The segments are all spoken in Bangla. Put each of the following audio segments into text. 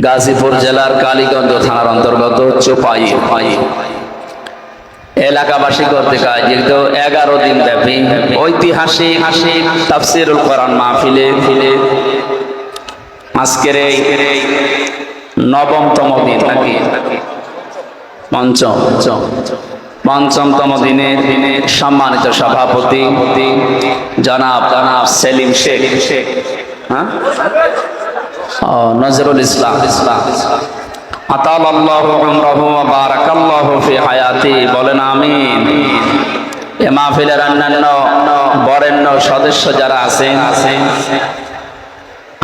গাজীপুর জেলার কালীগঞ্জ থানার অন্তর্গত চোপাই এলাকাবাসী কর্তৃক আয়োজিত 11 দিন ব্যাপী ঐতিহাসিক তাফসীরুল কোরআন মাহফিলে আজকের এই নবমতম দিন নাকি পঞ্চমতম দিনের সম্মানিত সভাপতি জনাব সেলিম শেখ নজরুল ইসলাম আতালাল্লাহু উমরাহু ওয়া বারাকাল্লাহু ফি হায়াতি বলেন আমিন। এ মাহফিলের অন্যান্য বরেণ্য সদস্য যারা আছেন,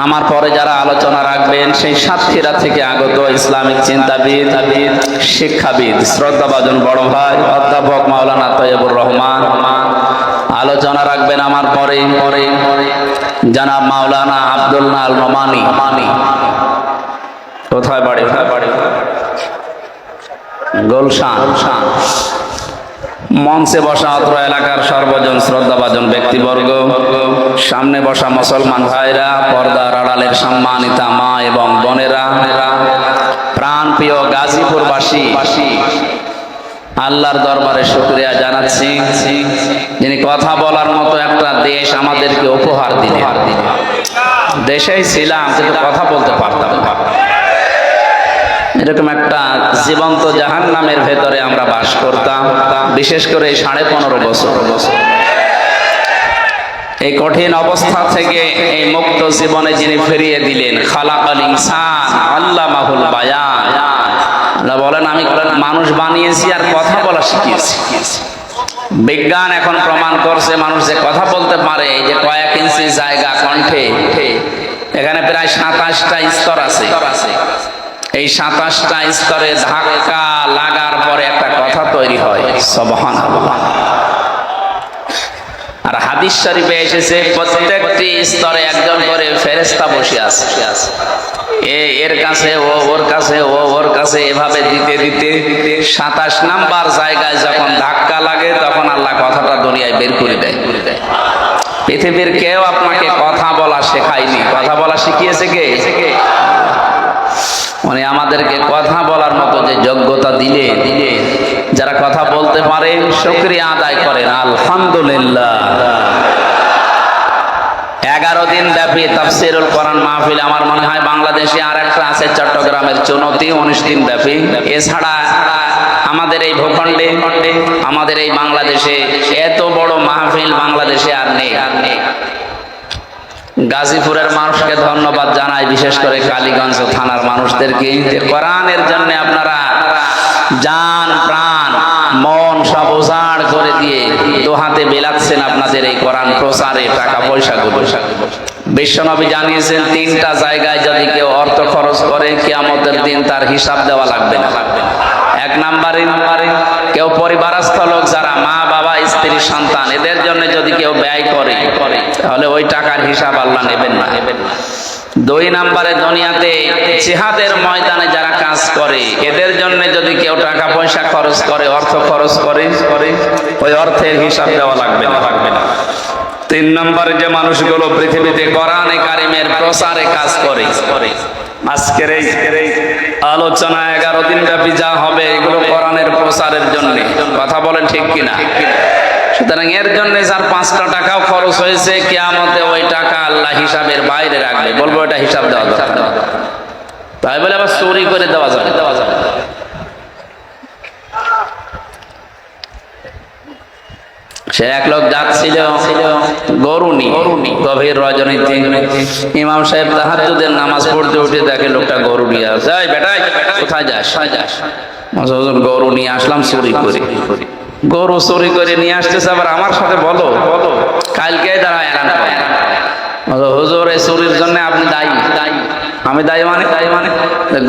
আমার পরে যারা আলোচনা রাখবেন সেই সাতক্ষীরা থেকে আগত ইসলামিক চিন্তাবিদ, শিক্ষাবিদ, শ্রদ্ধাভাজন বড় ভাই অধ্যাপক মাওলানা তৈয়বুর রহমান আলোচনা রাখবেন। আমার পরে জনাব মাওলানা আব্দুল্লাহ আল নোমানী। কোথায় বাড়ি? গুলশান। মঞ্চে বসা অত্র এলাকার সর্বজন শ্রদ্ধাভাজন ব্যক্তিবর্গ, সামনে বসা মুসলমান ভাইরা, পর্দার আড়ালের সম্মানিতা মা এবং বোনেরা, প্রাণপ্রিয় গাজীপুরবাসী, আল্লাহর দরবারে শুকরিয়া জানাচ্ছি যিনি কথা বলার মতো একটা দেশ আমাদেরকে উপহার দিলেন। দেশেই ছিলাম কিন্তু কথা বলতে পারতাম না। এরকম একটা জীবন্ত জাহান্নামের ভেতরে আমরা বাস করতাম, বিশেষ করে 15.5 বছর। এই কঠিন অবস্থা থেকে এই মুক্ত জীবনে যিনি ফিরিয়ে দিলেন, খালাকাল ইনসান আল্লামাহুল বায়ান। বলেন আমি মানুষ বানিয়েছি আর কথা বলা শিখিয়েছি। বিজ্ঞান এখন প্রমাণ করছে মানুষ যে কথা বলতে পারে, এই যে কয়েক ইঞ্চি জায়গা কণ্ঠে, এখানে প্রায় 27টা স্তর আছে। এই 27টা স্তরে ধাক্কা লাগার পরে একটা কথা তৈরি হয়, সুবহানাল্লাহ। আর হাদিস শরীফে এসেছে প্রত্যেকটি স্তরে একজন করে ফেরেশতা বসে আছে। এর কাছে ও, ওর কাছে ও, ওর কাছে, এভাবে দিতে 27 নাম্বার জায়গায় যখন ধাক্কা লাগে তখন আল্লাহ কথাটা দুনিয়ায় বের করে দেয়। পৃথিবীর কেউ আপনাকে কথা বলা শেখায়নি, কথা বলা শিখিয়েছে কে? মানে আমাদেরকে কথা বলার মতো যে যোগ্যতা দিলে, যারা কথা বলতে পারে শুকরিয়া আদায় করেন আলহামদুলিল্লাহ। 11 দিন ব্যাপী তাফসীরুল কোরআন মাহফিল আমার মনে হয় বাংলাদেশে আর একটা আছে চট্টগ্রামের চুনতি, 19 দিন ব্যাপী। এছাড়া আমাদের এই ভূখণ্ডে, আমাদের এই বাংলাদেশে এত বড় মাহফিল বাংলাদেশে আর নেই। গাজীপুরের মানুষকে ধন্যবাদ জানাই, বিশেষ করে কালীগঞ্জ থানার মানুষদেরকে, যে কোরআনের জন্য আপনারা জান প্রাণ মন সব উজাড় করে দিয়ে দোহাতে বেলাচ্ছেন আপনাদের এই কোরআন প্রচারে টাকা পয়সাগুলো। বিশ্বনবী জানিয়েছেন 3টা জায়গায় যদি কেউ অর্থ খরচ করে কিয়ামতের দিন তার হিসাব দেওয়া লাগবে না। 1 নম্বরে কেউ পরিবারস্থ লোক যারা মা বাবা স্ত্রী সন্তান, এদের জন্য যদি কেউ ব্যয় করে তাহলে ওই টাকার হিসাব আল্লাহ নেবেন না। 2 নম্বরে দুনিয়াতে জিহাদের ময়দানে যারা কাজ করে এদের জন্য যদি কেউ টাকা পয়সা খরচ করে, অর্থ খরচ করে, ওই অর্থের হিসাব দেওয়া লাগবে না। 3 নম্বরে যে মানুষগুলো পৃথিবীতে কোরআনে কারিমের প্রচারে কাজ করে, আজকের এই আলোচনা 11 দিন ব্যাপী যা হবে এগুলো কোরআনের প্রচারের জন্য। কথা বলেন ঠিক কিনা? সুতরাং এর জন্য যার 5টা টাকাও খরচ হয়েছে, কিয়ামতে ওই টাকা আল্লাহ হিসাবের বাইরে রাখবে, বলবো এটা হিসাব দেওয়া দরকার। তাই বলে আবার চুরি করে দেওয়া যাবে? সে এক লোক যাচ্ছিল গরু নিয়ে গভীর রজনীতে, ইমাম সাহেব তাহাজ্জুদের নামাজ পড়তে উঠে দেখে লোকটা গরু নিয়ে আসে। এই বেটা কোথায় যাস? গরু নিয়ে আসলাম চুরি করে। গরু চুরি করে নিয়ে আসতেছে, আবার আমার সাথে বলো কালকে তারা এলান করে, হুজুর এই চুরির জন্য আপনি দায়ী। আমি দায়ী মানে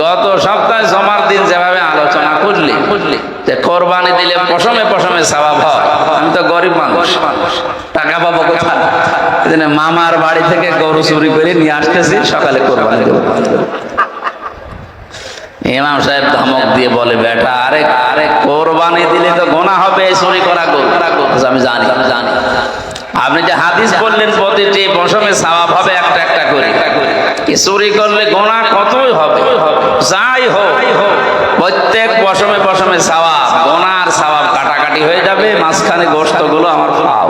গত সপ্তাহে জমার দিন যেভাবে আলোচনা করলি যে কোরবানি দিলে পশমে সওয়াব হয়, আমি তো গরিব মানুষ, টাকা পাবো কোথায়? মামার বাড়ি থেকে গরু চুরি করে নিয়ে আসতেছি, সকালে কোরবানি দেবো। ইমাম সাহেব ধমক দিয়ে বলে, বেটা আরে কোরবানি দিলে তো গোনা হবে চুরি করা গরু। আমি জানি আপনি যে হাদিস বললেন প্রতিটি পশমে সওয়াব হবে একটা একটা করে, কি চুরি করলে গোনা কতই হবে, যাই হোক প্রত্যেক পশমে পশমে সওয়াব, গোনার সওয়াব কাটাকাটি হয়ে যাবে, মাঝখানে গোশতগুলো আমার পাও।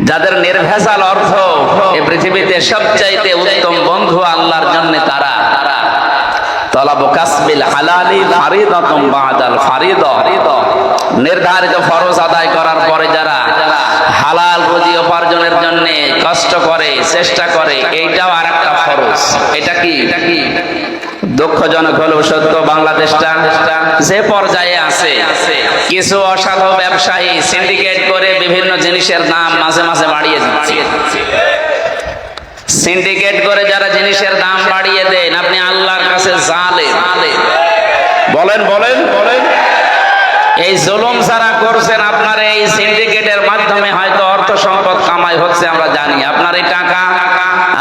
যাদের নির্ভেজাল অর্থ, এই পৃথিবীতে সবচাইতে উত্তম বন্ধু আল্লাহর জন্য তারা। তলাবু কাসবিল হালালি ফারিদাতুম বাদাল ফারিদা, নির্ধারিত ফরজ আদায় করার পরে যারা হালাল রুজি উপার্জনের জন্য কষ্ট করে, চেষ্টা করে, এইটাও আরেকটা ফরজ। এটা কি দুঃখজনক হলেও সত্য, বাংলাদেশটা যে পর্যায়ে আছে, কিছু অসাধু ব্যবসায়ী সিন্ডিকেট করে বিভিন্ন জিনিসের দাম মাঝে মাঝে বাড়িয়ে দিচ্ছে। সিন্ডিকেট করে যারা জিনিসের দাম বাড়িয়ে দেন, আপনি আল্লাহর কাছে জালেম। বলেন বলেন বলেন, এই জুলুম যারা করছেন আপনার এই সিন্ডিকেটের মাধ্যমে হয়তো অর্থ সম্পদ কামাই হচ্ছে, আমরা জানি। আপনার এই টাকা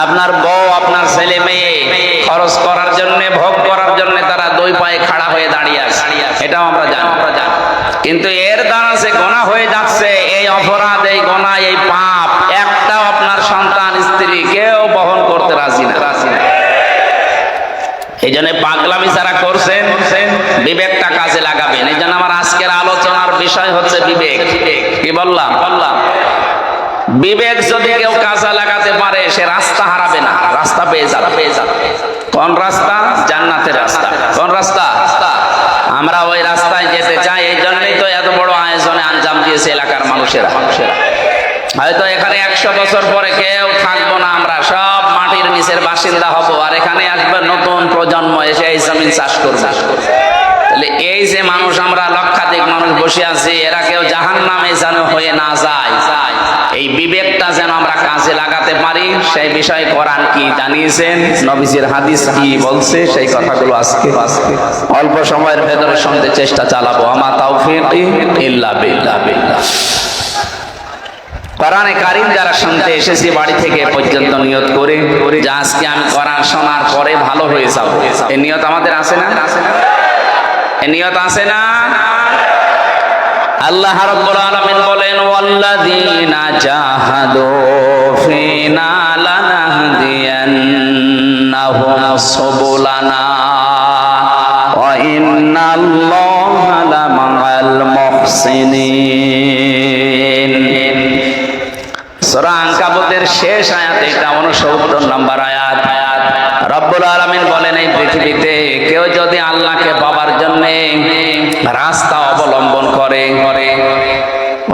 আপনার বউ, আপনার ছেলে মেয়ে খরচ করার জন্য, ভোগ করার জন্য তারা দুই পায়ে খাড়া হয়ে দাঁড়িয়ে আছে, এটাও আমরা জানি। কিন্তু এর দ্বারা যে গোনা হয়ে যাচ্ছে, এই অপরাধ, এই গোনা, এই পাপ একটাও আপনার সন্তান, স্ত্রী কেউ বহন করতে রাজি না। এই জন্য পাগলামি যারা করছেন, বিবেকটা কাজে লাগাবেন। এই জন্য আমার আজকের আলোচনার বিষয় হচ্ছে বিবেক। কি বললাম? বিবেক যদি কেউ কাজে লাগাতে পারে, সে রাস্তা হারাবে না, রাস্তা পেয়ে যাবে। কোন রাস্তা? জান্নাতের রাস্তা। কোন রাস্তা? আমরা ওই রাস্তায় যেতে চাই, এই জন্যই তো এত বড় আয়োজনে আঞ্জাম দিয়েছে এলাকার মানুষেরা। হয়তো এখানে 100 বছর পরে কেউ থাকবো না, আমরা সব মাটির নিচের বাসিন্দা হব, আর এখানে আসবে নতুন প্রজন্ম, এসে এই জমিন চাষ করবে। তাহলে এই যে মানুষ, আমরা লক্ষাধিক মানুষ বসে আছি, এরা কেউ জাহান্নামে যেন হয়ে না যায়, এই বিবেকটা যেন আমরা কাজে লাগাতে পারি, সেই বিষয়ে কোরআন কি জানিয়েছেন, নবীজির হাদিস কি বলছে, সেই কথাগুলো আজকে অল্প সময়ের ভেতরে শুনতে চেষ্টা চালাবো। আমা তাওফীক ইল্লা বিল্লাহ। কোরআনে কারীম যারা শুনতে এসেছি বাড়ি থেকে পর্যন্ত নিয়ত করে যে আজকে আমি কোরআন শোনার পরে ভালো হয়ে যাব, এই নিয়ত আমাদের আছে না? এই নিয়ত আছে না? আল্লাহ রাব্বুল আলামিন বলেন, ওয়াল্লাযীনা জাহাদু ফীনা লানাহদিয়ান্নাহুম সুবুলানা ওয়া ইন্নাল্লাহা লামাআল মুহসিনিন। সূরা আনকাবুতের শেষ আয়াত, এটা 69 নম্বর আয়াত। রব্বুল আলামিন বলেন, এই পৃথিবীতে কেউ যদি আল্লাহকে পাবার জন্য রাস্তা অবলম্বন করে,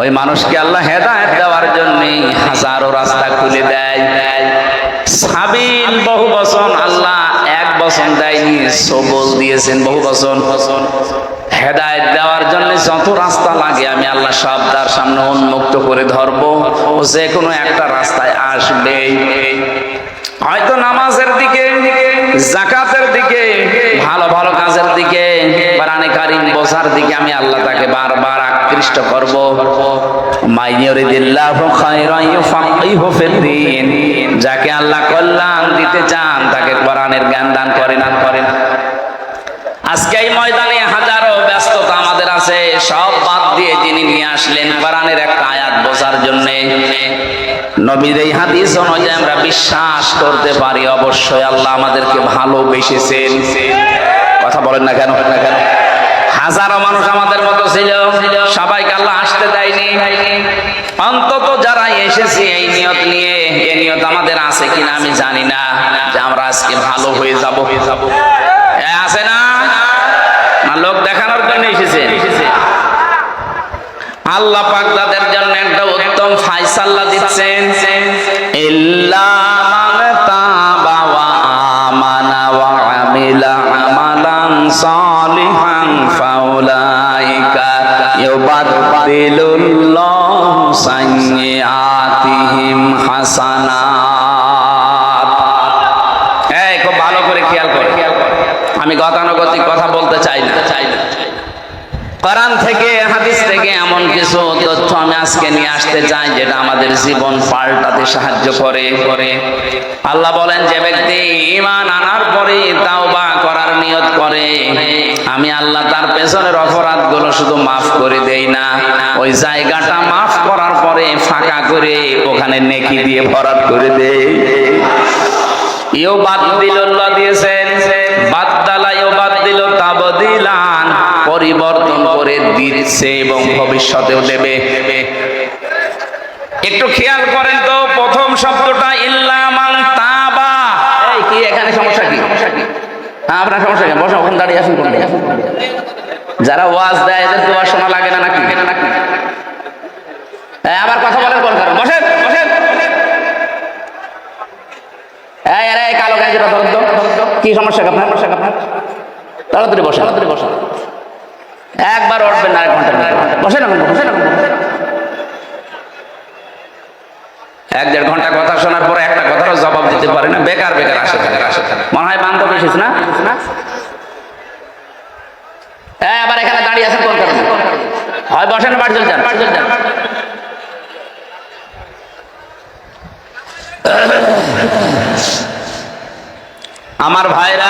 ওই মানুষকে আল্লাহ হেদায়েত দেওয়ার জন্য হাজারো রাস্তা খুলে দেয়। সাবিল বহু বচন, আল্লাহ এক বচন দেয়নি, সবল দিয়েছেন বহু বচন। হেদায়েত দেওয়ার জন্য যত রাস্তা লাগে আমি আল্লাহ সব তার সামনে উন্মুক্ত করে ধরবো, ও যে কোনো একটা রাস্তায় আসবে। হয়তো নামাজের দিকে, যাকাতের দিকে, ভালো ভালো কাজের দিকে, কোরআনে কারীম বোঝার দিকে আমি আল্লাহ তাকে বারবার আকৃষ্ট করব। মাইয়ুরিদিল্লাহু খায়রান ইউফাক্কিহু ফিদ্দীন, যাকে আল্লাহ কল্যাণ দিতে চান তাকে কোরআনের জ্ঞান দান করেন। আজকে এই ময়দানে হাজারো ব্যস্ততা আমাদের আছে, সব বাদ দিয়ে যিনি নিয়ে আসলেন কোরআনের একটা আয়াত বোঝার জন্য, নবীর এই হাদিস অনুযায়ী আমরা বিশ্বাস করতে পারি অবশ্যই আল্লাহ আমাদেরকে ভালোবেসেছেন। কথা বলেন না কেন? হাজারো মানুষ আমাদের মতো ছিল, সবাইকে আল্লাহ আসতে দেয়নি। অন্তত যারা এসেছি এই নিয়ত নিয়ে, এই নিয়ত আমাদের আছে কিনা আমি জানি না, যে আমরা আজকে ভালো হয়ে যাব। আছে না? লোক দেখানোর জন্য এসেছে। আল্লাহ পাক তাদের জন্য একটা উত্তম ফায়সালা দিচ্ছেন, ইল্লা মান তাবা ওয়া আমানা ওয়া আমিলা আমালান সালিহান ফাউলাইকা ইউবাদদিলুল্লাহু সাইয়্যাতিহিম হাসানাত। এই খুব ভালো করে খেয়াল করে, আমি গতানুগতিক কথা বলতে চাই না। কোরআন থেকে, হাদিস থেকে এমন এমন কিছু তথ্য আমি আজকে নিয়ে আসতে চাই যেটা আমাদের জীবন পাল্টাতে সাহায্য করে। আল্লাহ বলেন, যে ব্যক্তি ঈমান আনার পরে তাওবা করার নিয়ত করে, আমি আল্লাহ তার পেছনের অপরাধগুলো শুধু মাফ করে দেই না, ওই জায়গাটা মাফ করার পরে ফাঁকা করে ওখানে নেকি দিয়ে ভরাট করে দেই। ইউবাদদিলুল্লাহ দিয়েছেন, বাদদালা ইউবাদদিলু তাবদিলান, পরিবর্তন করে দিচ্ছে এবং ভবিষ্যতেও দেবে। একটু খেয়াল করেন তো, প্রথম শব্দটা ইল্লা মান তাবা। এই কি এখানে সমস্যা কি? আপনার সমস্যা কি? বসো, ওখানে দাঁড়িয়ে আছেন কোন? যারা ওয়াজ দেয় এদের দোয়া শোনা লাগে না নাকি? আবার কথা বলেন কোন কারণ? বসেন বসেন। এই কালো গাঞ্জিটা ধরুন তো, কি সমস্যা আপনার? তাড়াতাড়ি বসেন, তাড়াতাড়ি বসেন। একবার উঠবেন না, 1 ঘন্টার ভিতরে বসেন। বসেন 1-1.5 ঘন্টা কথা শোনার পরে একটা কথারও জবাব দিতে পারে না, বেকার আসে। মনে হয় বান্ধব এসেছিস না? আবার এখানে দাঁড়িয়ে আছেন কোন কারণে? হয় বসেন, বাড়ি চলে যান। আমার ভাইরা,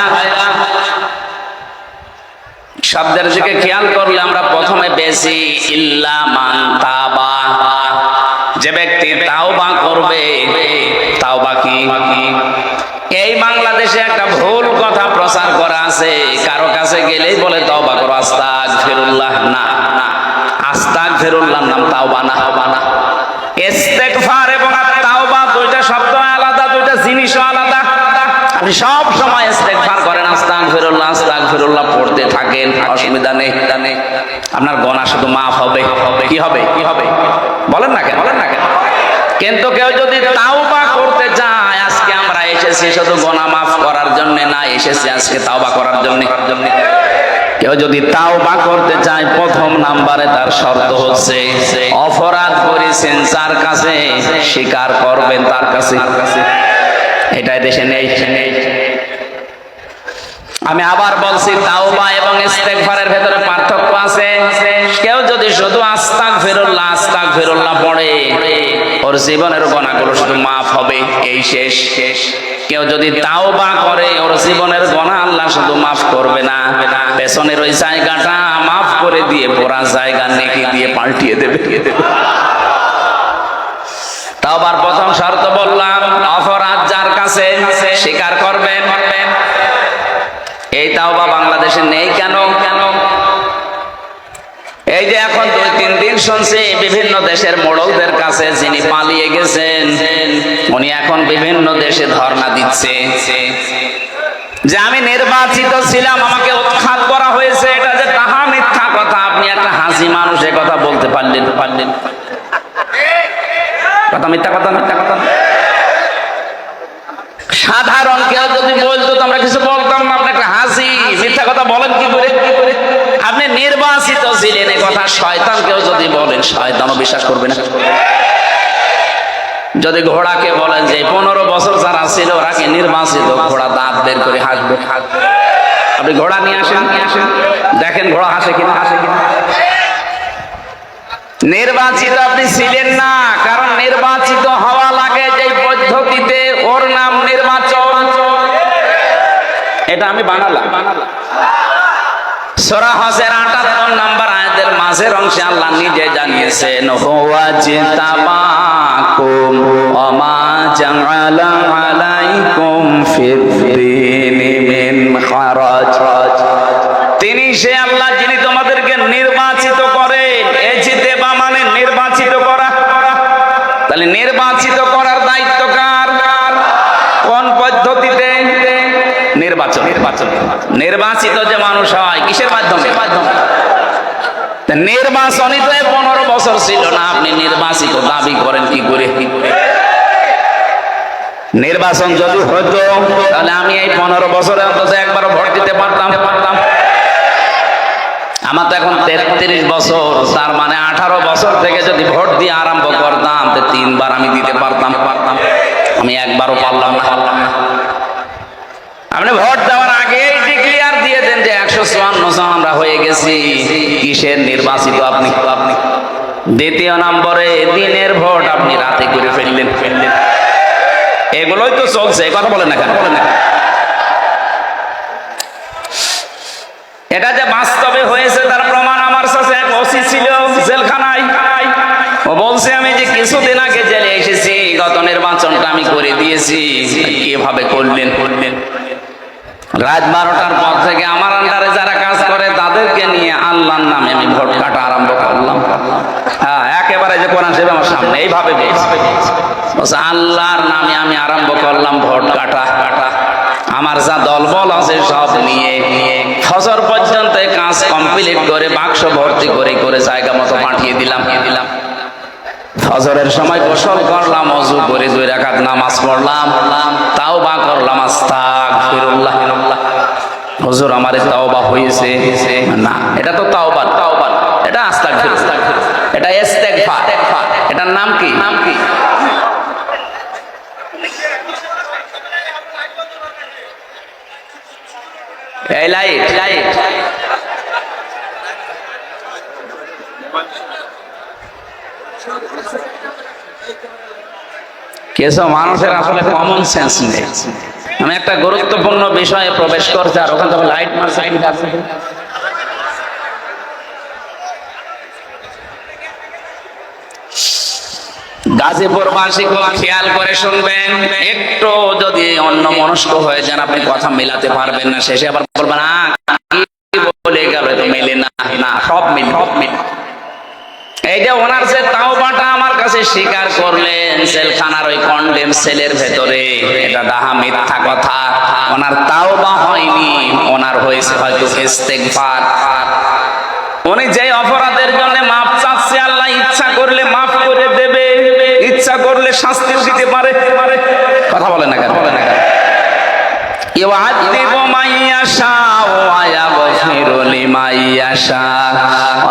শব্দের দিকে খেয়াল করলে আমরা প্রথমে বেশি ইল্লা মান তাবা, যে ব্যক্তি তাওবা করবে। তাওবা কি? এই বাংলাদেশে একটা ভুল কথা প্রচার করা আছে, কারো কাছে গেলেই বলে তাওবা করো, আস্তাগফিরুল্লাহ। না, আস্তাগফিরুল্লাহর নাম তাওবা না। ইস্তেগফার এবং তাওবা দুইটা শব্দ আলাদা, দুইটা জিনিস আলাদা। আপনি সব সময় ইস্তেগফার করেন, আস্তাগফিরুল্লাহ পড়তে থাকেন, অসুবিধা নেই। আপনার গুনাহ শুধু মাফ হবে। কি হবে? বলেন না কেন? কিন্তু কেউ যদি তাওবা করতে চায়, আজকে আমরা এসেছি শুধু গুনাহ মাফ করার জন্য না, এসেছি আজকে তাওবা করার জন্য। কেউ যদি তাওবা করতে চায়, প্রথম নাম্বারে তার শর্ত হচ্ছে অপরাধ করেছেন যার কাছে, স্বীকার করবেন তার কাছে। এটাই দেশে নেই। আমি আবার বলছি, তাওবা এবং ইস্তেগফারের ভেতরে পার্থক্য আছে। কেউ যদি শুধু আস্তাগফিরুল্লাহ পড়ে, ওর জীবনের গুনাহগুলো শুধু মাফ হবে, এই শেষ। কেউ যদি তাওবা করে, ওর জীবনের গুনাহ আল্লাহ শুধু মাফ করবে না, পেছনের ওই জায়গাটা মাফ করে দিয়ে পুরা জায়গা নেকি দিয়ে পাল্টিয়ে দেবে। তাওবার প্রথম শর্ত বললাম, অপরাধ যার কাছে স্বীকার করবেন। এই তাওবা বাংলাদেশে নেই কেন? এই যে এখন 2-3 দিন শুনছি বিভিন্ন দেশের মোড়লদের কাছে, যিনি পালিয়ে গেছেন, উনি এখন বিভিন্ন দেশে ধর্ণা দিচ্ছে যে আমি নির্বাচিত ছিলাম, আমাকে উৎখাত করা হয়েছে। এটা যে তাহা মিথ্যা কথা। আপনি একটা হাসি মানুষ, এ কথা বলতে পারলেন? কথা মিথ্যা কথা। সাধারণ কেউ যদি বলতো তো আমরা কিছু বলতাম না। আপনি একটা হাসি, মিথ্যা কথা বলেন কি করে? আপনি নির্বাচিত ছিলেন, এই কথা শয়তান কেউ যদি বলেন, শয়তানও বিশ্বাস করবে না। যদি ঘোড়াকে বলেন যে 15 বছর যারা ছিল ওরা কি নির্বাচিত, ঘোড়া দাঁত বের করে হাসবে। আপনি ঘোড়া নিয়ে আসেন, দেখেন ঘোড়া হাসে কিনা। নির্বাচিত আপনি ছিলেন না, কারণ নির্বাচিত হওয়া লাগে যে পদ্ধতিতে, ওর নাম নির্বাচন। এটা আমি বানালাম। সূরা হজের 78 নম্বর আয়াতের মাঝের অংশে আল্লাহ নিজে জানিয়েছেন, হুয়া জিতাবাকুম ওয়া মা জাআলা আলাইকুম ফিদ-দীনি মিন হারাজ। তিনি সে আল্লাহ যিনি তোমাদেরকে নির্বাচিত করেন। ইজতিবা মানে নির্বাচিত করা। তাহলে নির্বাচিত করার দায়িত্ব কার? কোন পদ্ধতিতে? নির্বাচন। নির্বাচিত যে মানুষ হয় কিসের মাধ্যমে? নির্বাচনই তো 15 বছর ছিল না, আপনি নির্বাচিত দাবি করেন কি করে? নির্বাচন যদি হতো তাহলে আমি এই 15 বছরে অন্তত একবারও ভোট দিতে পারতাম। আমার তো এখন 33 বছর, তার মানে 18 বছর থেকে যদি ভোট দিয়ে আরম্ভ করতাম, 3 বার আমি দিতে পারতাম। আমি একবারও পারলাম না। আপনি ভোট দেওয়ার আগেই ডিক্লিয়ার দিয়ে দেন যে 154 জন আমরা হয়ে গেছি। কিসের নির্বাচিত আপনি? দ্বিতীয় নম্বরে দিনের ভোট আপনি রাতে করে ফেললেন। এগুলোই তো চলছে, কথা বলেন না কেন? এটা যে বাস্তবে হয়েছে তার প্রমাণ আমার কাছে এক ওসি ছিল জেলখানায়। ও বলছে আমি যে কিছুদিন আগে জেলে এসেছি, গত নির্বাচনটা আমি করে দিয়েছি। কিভাবে করলেন? রাত 12টার পর থেকে আমার আন্ডারে যারা কাজ করে তাদেরকে নিয়ে আল্লাহর নামে আমি ভোট কাটা আরম্ভ করলাম। হ্যাঁ, একেবারে যে কোরআন শরীফ আমার সামনে এইভাবে বলছে, আল্লাহর নামে আমি আরম্ভ করলাম ভোট কাটা। আমার যা দলবল আছে সব নিয়ে ফজর পর্যন্ত কাজ কমপ্লিট করে বাক্স ভর্তি করে জায়গা মতো পাঠিয়ে দিলাম। ফজরের সময় গোসল করলাম, ওযু করে 2 রাকাত নামাজ পড়লাম, তাওবা করলাম, আস্তাগফিরুল্লাহ। হুজুর আমার তাওবা হয়েছে না, এটা তো তাওবা, এটা আস্তাগফিরুল্লাহ, এটা ইস্তেগফার। এটার নাম কি? এই লাইট কিছু মানুষের আসলে কমন সেন্স নেই। আমি একটা গুরুত্বপূর্ণ বিষয়ে প্রবেশ করছি, আর ওখান থেকে লাইট মারছে। গাজীপুরবাসী খুব খেয়াল করে শুনবেন, একটু যদি অন্য মনস্ক হয়ে যান আপনি কথা মেলাতে পারবেন না, শেষে আবার বলবেন কি বলে গেল, তো মেলে না। সব মিল। এই যে ওনার যে তাওবাটা আমার কাছে স্বীকার করলেন জেলখানার ওই কন্ডেম সেলের ভেতরে, এটা ডাহা মিথ্যা কথা। ওনার তাওবা হয়নি, ওনার হয়েছে হয়তো ইস্তেগফার। উনি যে অপরাধের জন্য মাপ চাচ্ছে, আল্লাহ ইচ্ছা করলে মাফ করে দেবে, ইচ্ছা করলে শাস্তিও দিতে পারে। কথা বলে না কেন? ইউআযিবু মান ইয়াশা ওয়া ইয়াগফিরু লিমান ইয়াশা,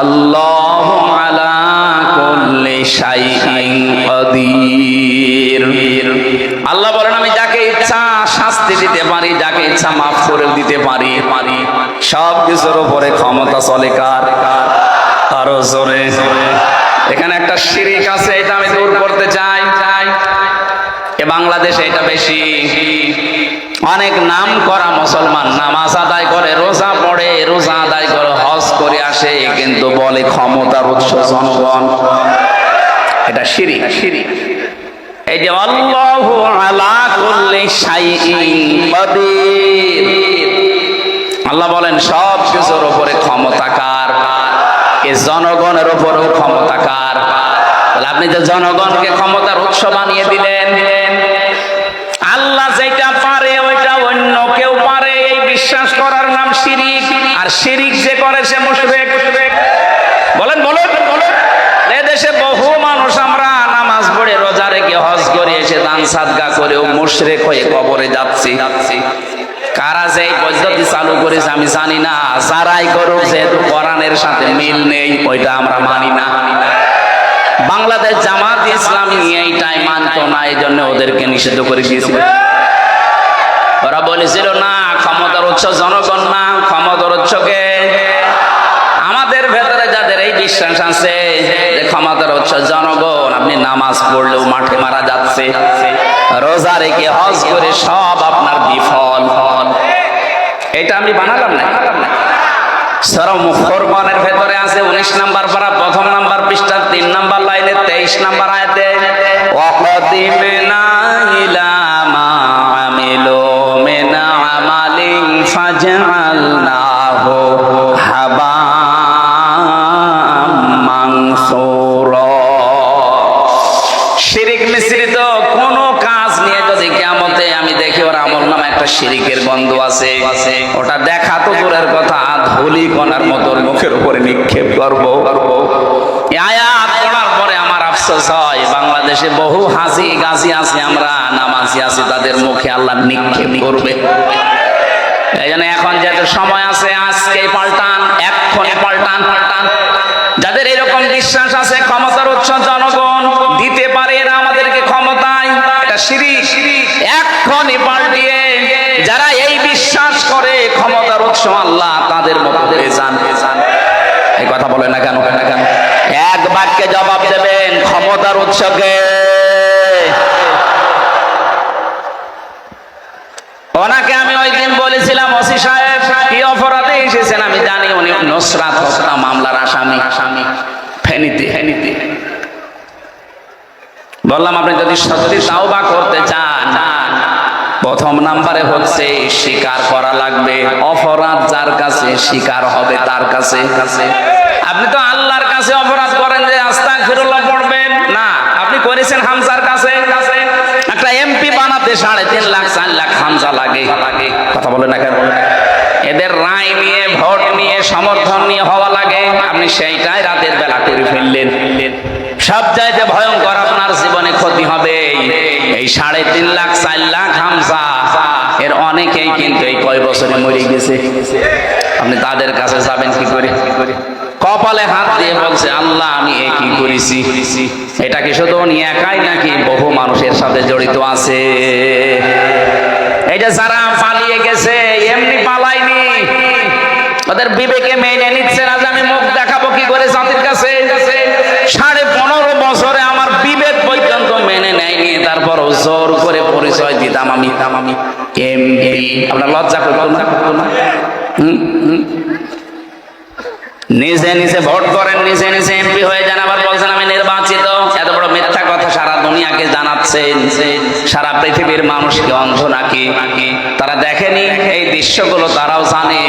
আল্লাহু আলা কুল্লি শাইইন কাদির। আল্লাহ বলেন আমি যাকে ইচ্ছা শাস্তি দিতে পারি, যাকে ইচ্ছা মাফ করে দিতে পারি। সব কিছুর উপরে ক্ষমতা চলে কার? আরো জোরে। এখানে একটা শিরিক আছে, এটা আমি দূর করতে চাই। এ বাংলাদেশে এটা বেশি। অনেক নাম করা মুসলমান নামাজ আদায় করে, রোজা পড়ে, রোজা আদায় করে, হজ করে আসে, কিন্তু বলে ক্ষমতার উৎস জনগণ। এটা শিরিক। এই যে আল্লাহু আলা কুল্লি শাইইন কাদির, আল্লাহ বলেন সব কিছুর উপরে ক্ষমতা কার? এই জনগণের উপরেও ক্ষমতা কার? তাহলে আপনি যে জনগণকে ক্ষমতার উৎস বানিয়ে দিলেন। আল্লাহ যেটা পারে ওইটা অন্য কেউ পারে, এই বিশ্বাস করার নাম শিরিক। আর শিরিক যে করে সে মুশরিক। বলেন। এদেশে বহু মানুষ আমরা নামাজ পড়ে, রোজা রেখে, হজ করে এসে দান সাদকা করেও মুশরিক হয়ে কবরে যাচ্ছি। কারা যে এই পদ্ধতি চালু করেছে আমি জানি না, যারাই করুক, যেহেতু কোরআনের সাথে মিল নেই ওইটা আমরা মানি না। বাংলাদেশ জামাত ইসলামী এইটাই মানত না, এই জন্য ওদেরকে নিষিদ্ধ করে দিয়েছিল। ওরা বলেছিল না ক্ষমতার উৎস জনগণ না, ক্ষমতার উৎসকে আমাদের ভেতরে যাদের এই বিশ্বাস আছে যে ক্ষমতার উৎস জনগণ, আপনি নামাজ পড়লেও মাঠে মারা যাচ্ছে, রোজা রেখে হজ করে সব আপনার বিফল। এটা আমি বানালাম না। সূরা ফুরকানের ভেতরে আছে 19 নম্বর পারা 1 নম্বর পৃষ্ঠা 3 নম্বর লাইনে 23 নম্বর আয়াতে, ওয়াকাদিমনা ইলা মা আমিলু মিন আমালিন ফাজআলনাহু হাবাম মানসুরা। শিরিক মিশ্রিত কোন কাজ নিয়ে যদি কিয়ামতে আমি দেখি ওর আমলনামায় একটা শিরিকের গন্ধ আছে, ওটা দেখা তো দূরের কথা, ধুলি কণার মতো মুখের উপরে নিক্ষেপ করব। এই আয়াত পড়ার পরে আমার আফসোস হয়, বাংলাদেশে বহু হাজি গাজি আছে, আমরা নামাজি আছি, তাদের মুখে আল্লাহ নিক্ষেপ করবে। এই জন্য এখন যেহেতু সময় আছে, আজকেই পাল্টান, এক্ষুনি পাল্টান। যাদের এরকম বিশ্বাস আছে ক্ষমতার উৎস জনগণ, দিতে পারে এরা আমাদেরকে ক্ষমতায়, এটা শিরিক, এক্ষুনি পাল্টিয়ে যারা এই বিশ্বাস করে ক্ষমতার উৎস আল্লাহ, তাদের মতো হয়ে যান। এই কথা বলে না কেন? বাক্যে জবাব দেবেন, ক্ষমতার উৎসকে। ওনাকে আমি ওই দিন বলেছিলাম, ওসি সাহেব কি অপরাধে এসেছেন আমি জানি, উনি নুসরাত হত্যা মামলার আসামি ফেনীতে। বললাম আপনি যদি সত্যি তাওবা করতে চান, প্রথম নাম্বারে হচ্ছে স্বীকার করা লাগবে। অপরাধ যার কাছে স্বীকার হবে তার কাছে। আপনি তো আল্লাহর কাছে অপরাধ করেন যে আস্তাগফিরুল্লাহ পড়বেন না, আপনি করেছেন হামজার কাছে। একটা এমপি বানাতে 3.5 লাখ 4 লাখ হামজা লাগে। কথা বলে না কেন? এদের রায় নিয়ে, ভোট নিয়ে, সমর্থন নিয়ে হওয়া লাগে। আপনি সেইটাই রাতের বেলা করে ফেললেন। সবচাইতে ভয়ঙ্কর আপনার জীবনে ক্ষতি হবে এই 3.5 লাখ 4 লাখ হামজা। এর অনেকেই কিন্তু এই কয় বছরে মরে গেছে। আপনি তাদের কাছে যাবেন কি করে? কপালে হাত দিয়ে বলছে, আল্লাহ আমি এ কি করেছি। এটা কি শুধু উনি একাই নাকি বহু মানুষের সাথে জড়িত আছে? এই যে যারা পালিয়ে গেছে, এমনি পালায়নি, ওদের বিবেকে মেনে নিচ্ছে না যে আমি মুখ দেখাবো কি করে জাতির কাছে। 15.5 বছরে আমার বিবেক পর্যন্ত মেনে নেয়নি, তারপর জোর করে পরিচয় দিতাম আমি এমপি। আপনার লজ্জা করতো না? নিজে নিজে ভোট করেন, নিজে নিজে এমপি হয়ে যান, আবার বলছেন আমি নির্বাচিত। এত বড় মিথ্যা কথা সারা দুনিয়াকে জানাচ্ছেন। সারা পৃথিবীর মানুষকে অন্ধ নাকি? তারা দেখেনি এই দৃশ্যগুলো? তারাও জানে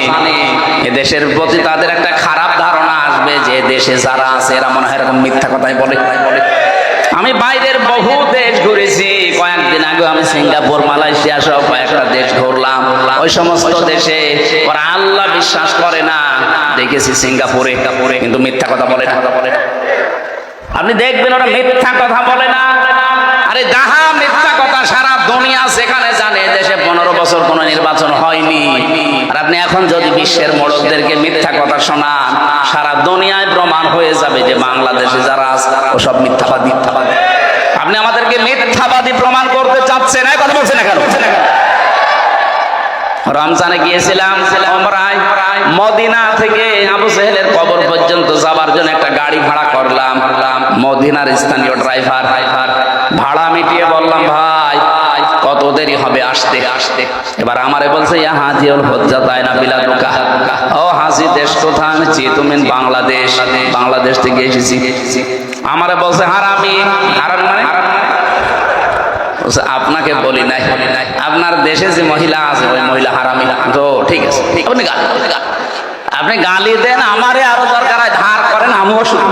এ দেশের প্রতি তাদের একটা খারাপ ধারণা আসবে যে দেশে যারা আছে এরা মনে হয় এরকম মিথ্যা কথাই বলে। আমি বাইরের বহু দেশ ঘুরেছি। কয়েকদিন আগে আমি সিঙ্গাপুর, মালয়েশিয়া সহ কয়েকটা দেশ ঘুরলাম। ওই সমস্ত দেশে ওরা আল্লাহ বিশ্বাস করে না। দেখেছি সিঙ্গাপুরে, কিন্তু মিথ্যা কথা বলে না। আপনি দেখবেন ওরা মিথ্যা কথা বলে না। আরে যাহা মিথ্যা কথা সারা দুনিয়া সেখানে জানে দেশে 15 বছর কোনো নির্বাচন হয়নি। আর আপনি এখন যদি বিশ্বের মোড়কদেরকে মিথ্যা কথা শোনান, সারা দুনিয়ায় প্রমাণ হয়ে যাবে যে বাংলাদেশে যারা আছে ওসব মিথ্যাবাদী। আপনি আমাদেরকে মিথ্যাবাদী প্রমাণ করতে চাচ্ছেন, কথা বলছেন না কেন? রমজানে গিয়েছিলাম ওমরায়, মদিনা থেকে আবু জেহেলের কবর পর্যন্ত যাবার জন্য একটা গাড়ি ভাড়া করলাম। মদিনার স্থানীয় ড্রাইভার ভাড়া মিটিয়ে বললাম, ভাই কত দেরি হবে আসতে? এবার আমারে বলছে, ইয়া হাজিউল হজ্জা তাই না বিলাদুকা। ও হাজি, দেশ কোথায়? আমি তুমি বাংলাদেশ থেকে এসেছি। আমারে বলছে হারামি। আপনাকে বলি নাই, আপনার দেশে যে মহিলা আছে ওই মহিলা হারামি। তো ঠিক আছে, আপনি গালি দেন, আমারে আরো দরকার হয় ধার করেন, আমিও শুরু।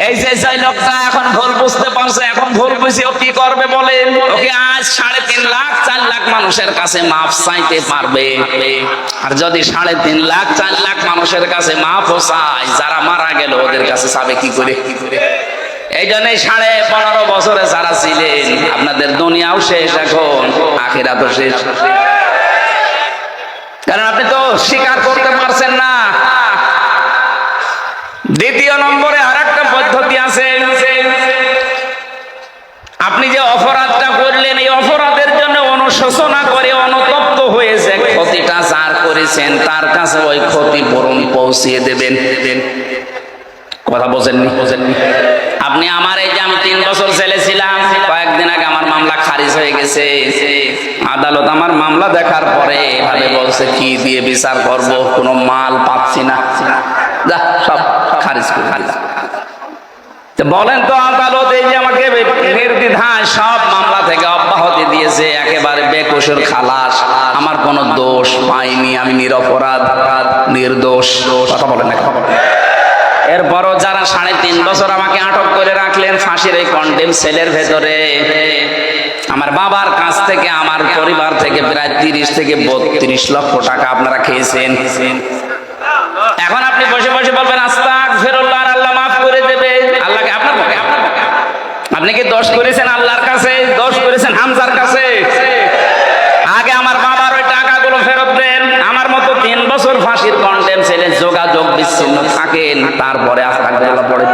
এই যে লোকটা এখন ভুল বুঝতে পারছে, এখন ভুল বুঝে ও কি করবে বলেন? ওকে আজ 3.5 লাখ 4 লাখ মানুষের কাছে মাফ চাইতে পারবে। আর যদি 3.5 লাখ 4 লাখ মানুষের কাছে মাফ চায়, যারা মারা গেল ওদের কাছে চাবে কি করে? এই জন্যই 15.5 বছরে যারা ছিলেন, আপনাদের দুনিয়াও শেষ, এখন আখিরাতও শেষ। কারণ আপনি তো স্বীকার করতে পারছেন না। দ্বিতীয় নম্বরে আরেকটা পদ্ধতি আছে। আপনি যে অপরাধটা করলেন, এই অপরাধের জন্য অনুশোচনা করে অনুতপ্ত হয়েছে, ক্ষতিটা যার করেছেন তার কাছে ওই ক্ষতিপূরণ পৌঁছিয়ে দেবেন। কথা বোঝেননি? আপনি আমার এই যে আমি 3 বছর জেলে ছিলাম, কয়েকদিন আগে আমার মামলা খারিজ হয়ে গেছে। আদালত আমার মামলা দেখার পরে ভাবে বলছে, কি দিয়ে বিচার করব, কোনো মাল পাচ্ছি না, যা সব খারিজ করে দিলাম। বলেন তো, আদালত এই যে আমাকে নির্দ্বিধায় সব মামলা থেকে অব্যাহতি দিয়েছে, একেবারে বেকসুর খালাস, আমার কোনো দোষ পাইনি, আমি নিরপরাধ, নির্দোষ। কথা বলেন না? এরপরও যারা 3.5 বছর আমাকে আটক করে রাখলেন ফাঁসির এই কন্ডেম সেলের ভেতরে, আমার বাবার কাছ থেকে, আমার পরিবার থেকে প্রায় 30 থেকে 32 লক্ষ টাকা আপনারা খেয়েছেন। এখন আপনি বসে বসে বলবেন আস্তাগফিরুল্লাহ, আল্লাহ মাফ করে দেবে। আল্লাহকে আপনি কি দোষ করেছেন আল্লাহর কাছে? দোষ করেছেন হামজার কাছে? আগে আমার বাবার ওই টাকাগুলো ফেরত দেন। আমার মতো 3 বছর ফাঁসির কন্ডেম ছেলে যোগাযোগ বিচ্ছিন্ন থাকেন, তারপরে আস্তাগফিরুল্লাহ পড়ে।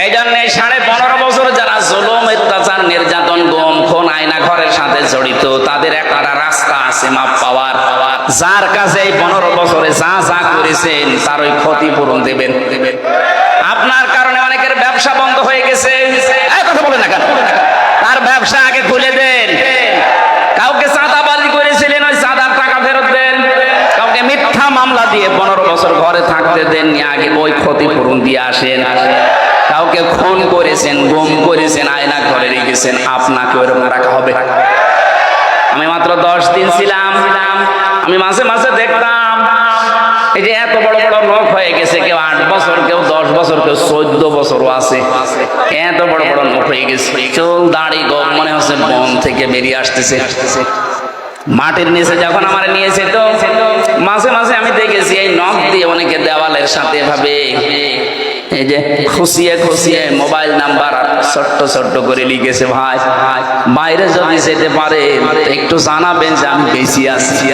এই জন্য 15.5 বছর যারা জুলুম, অত্যাচার, নির্যাতন, গুম, খুন, আয়না ঘরের সাথে জড়িত, তাদের একটা রাস্তা আছে মাপ পাওয়ার। যার কাছে এই 15 বছরে যা যা করেছেন তার ওই ক্ষতিপূরণ দেবেন। আপনার কারণে অনেকের ব্যবসা বন্ধ হয়ে গেছে, এই কথা বলে না কেন? তার ব্যবসা আগে খুলে দেন। কাউকে চাঁদাবাজি করেছিলেন, ওই চাঁদার টাকা ফেরত দেন। কাউকে মিথ্যা মামলা দিয়ে 15 বছর ঘরে থাকতে দেননি, আগে ওই ক্ষতিপূরণ দিয়ে আসেন। কাউকে খুন করেছেন, গুম করেছেন, আয়না ঘরে রেখেছেন, আপনাকে ওরকম রাখা হবে। আমি মাত্র 10 দিন ছিলাম, আমি মাঝে মাঝে দেখতাম এই যে এত বড় বড় লোক হয়ে গেছে, কেউ 8 বছর, কেউ 10 বছর, কেউ 14 বছরও আছে, এত বড় বড় লোক হয়ে গেছে। চুল দাড়ি গোপ মনে হচ্ছে মন থেকে বেরিয়ে আসতেছে। মাটির নিচে যখন আমার নিয়েছে, তো মাঝে মাঝে আমি দেখেছি এই নখ দিয়ে অনেকে দেওয়ালের সাথে এভাবে এই যে খুশিয়ে খুশিয়ে মোবাইল নাম্বার ছোট্ট ছোট্ট করে লিখেছে। ভাই বাইরে যদি যেতে পারে একটু জানাবেন যে আমি বেশি আসছি।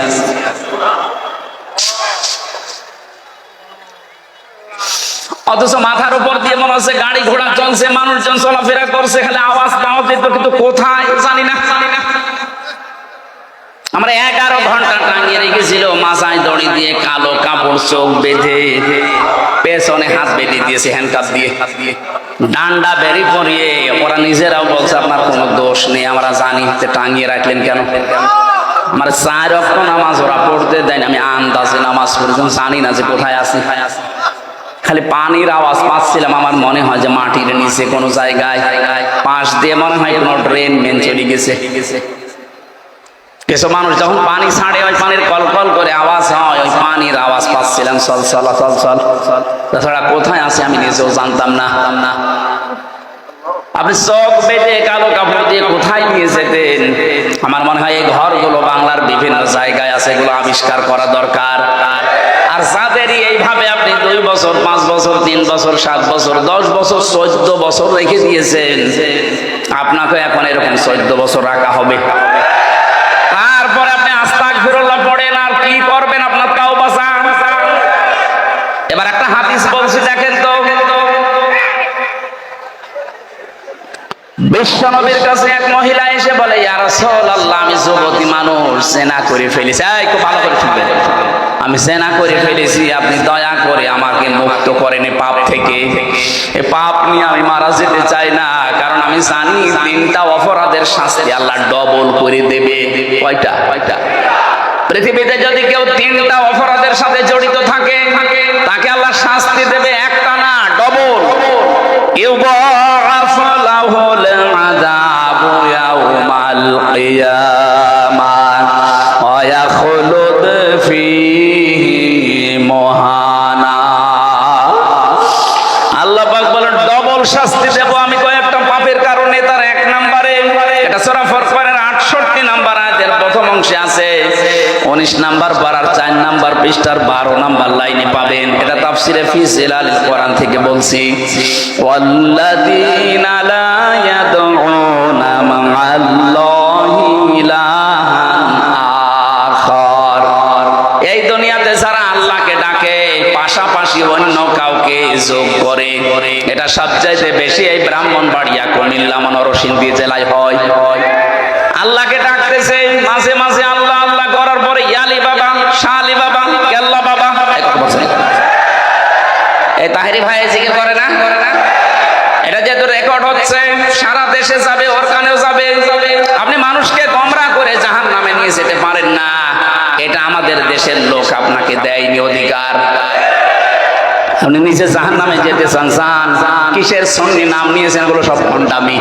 অথচ মাথার উপর দিয়ে মনে হচ্ছে গাড়ি ঘোড়া চলছে, মানুষজন চলাফেরা করছে, খালি আওয়াজ পাওয়া যেত, কিন্তু কোথায় জানি না। আমরা 11 ঘন্টা টাঙিয়ে রেখেছিল, মাথায় দড়ি দিয়ে, কালো কাপড় চোখ বেঁধে, পেছনে হাত বেঁধে দিয়েছে হ্যান্ডকাপ দিয়ে, ডান্ডা বেরি পরিয়ে। ওরা নিজেরাও বলছে আপনার কোনো দোষ নেই, আমরা জানি, টাঙিয়ে রাখলেন কেন? আমার 4 ওয়াক্ত নামাজ ওরা পড়তে দেয়, আমি আন্দাজে নামাজ পড়েছিলাম, জানি না যে কোথায় আছি। খালি পানির আওয়াজ পাচ্ছিলাম, আমার মনে হয় যে মাটির নিচে কোনো জায়গায় পাশ দিয়ে মনে হয় কোনো ড্রেন মেন চলে গেছে। কিছু মানুষ যখন পানি ছাড়ে, ওই পানির কলকল করে আওয়াজ হয়, ওই পানির আওয়াজ পাচ্ছিলাম, চল চল চল চল। তাছাড়া কোথায় আছে আমি নিজেও জানতাম না। আপনি চোখ বেঁধে কালো কাপড় দিয়ে কোথায় নিয়ে যেতেন? আমার মনে হয় এই ঘরগুলো বাংলার বিভিন্ন জায়গায় আছে, এগুলো আবিষ্কার করা দরকার। আর যাদেরই এইভাবে আপনি 2 বছর, 5 বছর, 3 বছর, 7 বছর, 10 বছর, 14 বছর রেখে দিয়েছেন, আপনাকে এখন এরকম 14 বছর রাখা হবে। তারপরে আপনি আস্তাগফিরুল্লাহ পড়েন, আর কি করবেন? আপনার তাওবা চান। এবার একটা হাদিস বলছি, দেখেন তো। বিশ্বনবীর কাছে এক মহিলা এসে বলে, ইয়া রাসূলুল্লাহ, আমি যুবতী মানুষ, জেনা করে ফেলেছি। খুব ভালো করে শুনবেন, আমি জেনা করে ফেলেছি, আপনি দয়া করে আমাকে মুক্ত করেন এই পাপ থেকে। এই পাপ নিয়ে আমি মারা যেতে চাই না, কারণ আমি জানি 3টা অপরাধের শাস্তি আল্লাহ ডবল করে দেবে। কয়টা? পৃথিবীতে যদি কেউ 3টা অপরাধের সাথে জড়িত থাকে, তাকে আল্লাহ শাস্তি দেবে, একটা না, ডবল। ইউদাআফু লাহুল আযাবু ইয়াউমাল কিয়ামাহ ওয়া ইয়াখলুদ ফীহি মুহানা। আল্লাহ পাক বলেন ডবল শাস্তি দেব আমি কয়েকটা পাপের কারণে। তার 1 নম্বরে, এটা সূরা ফুরকানের 68 নম্বর আয়াতের প্রথম অংশে আছে, 19 নম্বর পারার 4 নম্বর পৃষ্ঠার 12 নম্বর লাইনে পাবেন। এটা তাফসিরে ফি জিলালিল কোরআন থেকে বলছি। ওয়াল্লাযীনা লা ইয়াদউনা মা'আল্লাহি ইলাহান আখার। এই দুনিয়াতে যারা আল্লাহকে ডাকে, পাশাপাশি অন্য কাউকে যোগ করে, এটা সবচাইতে বেশি এই ব্রাহ্মণবাড়িয়া, কুমিল্লা, নরসিংদী জেলায় হয়। আল্লাহকে ডাকতেছে, মাঝে মাঝে আল্লাহ আল্লাহ করার পরে ইয়ালি বাবা, শালি বাবা, কেল্লা বাবা, এই তাহেরি ভাই জিকির করে না? এটা যেহেতু রেকর্ড হচ্ছে, সারা দেশে যাবে, ওর কানেও যাবে। আপনি মানুষকে গোমরাহ করে জাহান্নামে নিয়ে যেতে পারেন না, এটা আমাদের দেশের লোক আপনাকে দেয়নি অধিকার। আপনি নিজে জাহান্নামে যেতে চান, কিসের সুন্নি নাম নিয়েছেন? এগুলো সব ভণ্ডামি।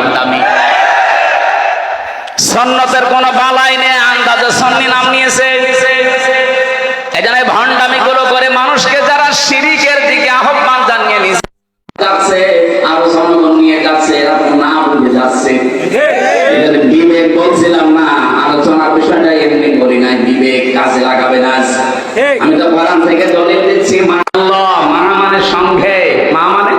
সুন্নতের কোনো বালাই নেই, আন্দাজে সুন্নি নাম নিয়েছে। এজন্য ভণ্ডামি গুলো করে মানুষকে যারা শিরিকের দিকে আহ্বান জানিয়ে নিয়ে যাচ্ছে, আরো জনগণ নিয়ে যাচ্ছে, এরা তো না বুঝে যাচ্ছে। বিবেক বলছিলাম না, আলোচনার বিষয়টা এমনি করি নাই, বিবেক কাজে লাগাবে না। আমি তো কোরআন থেকে দলিল দিচ্ছি, আল্লাহ মা মানে সঙ্গে, মা মানে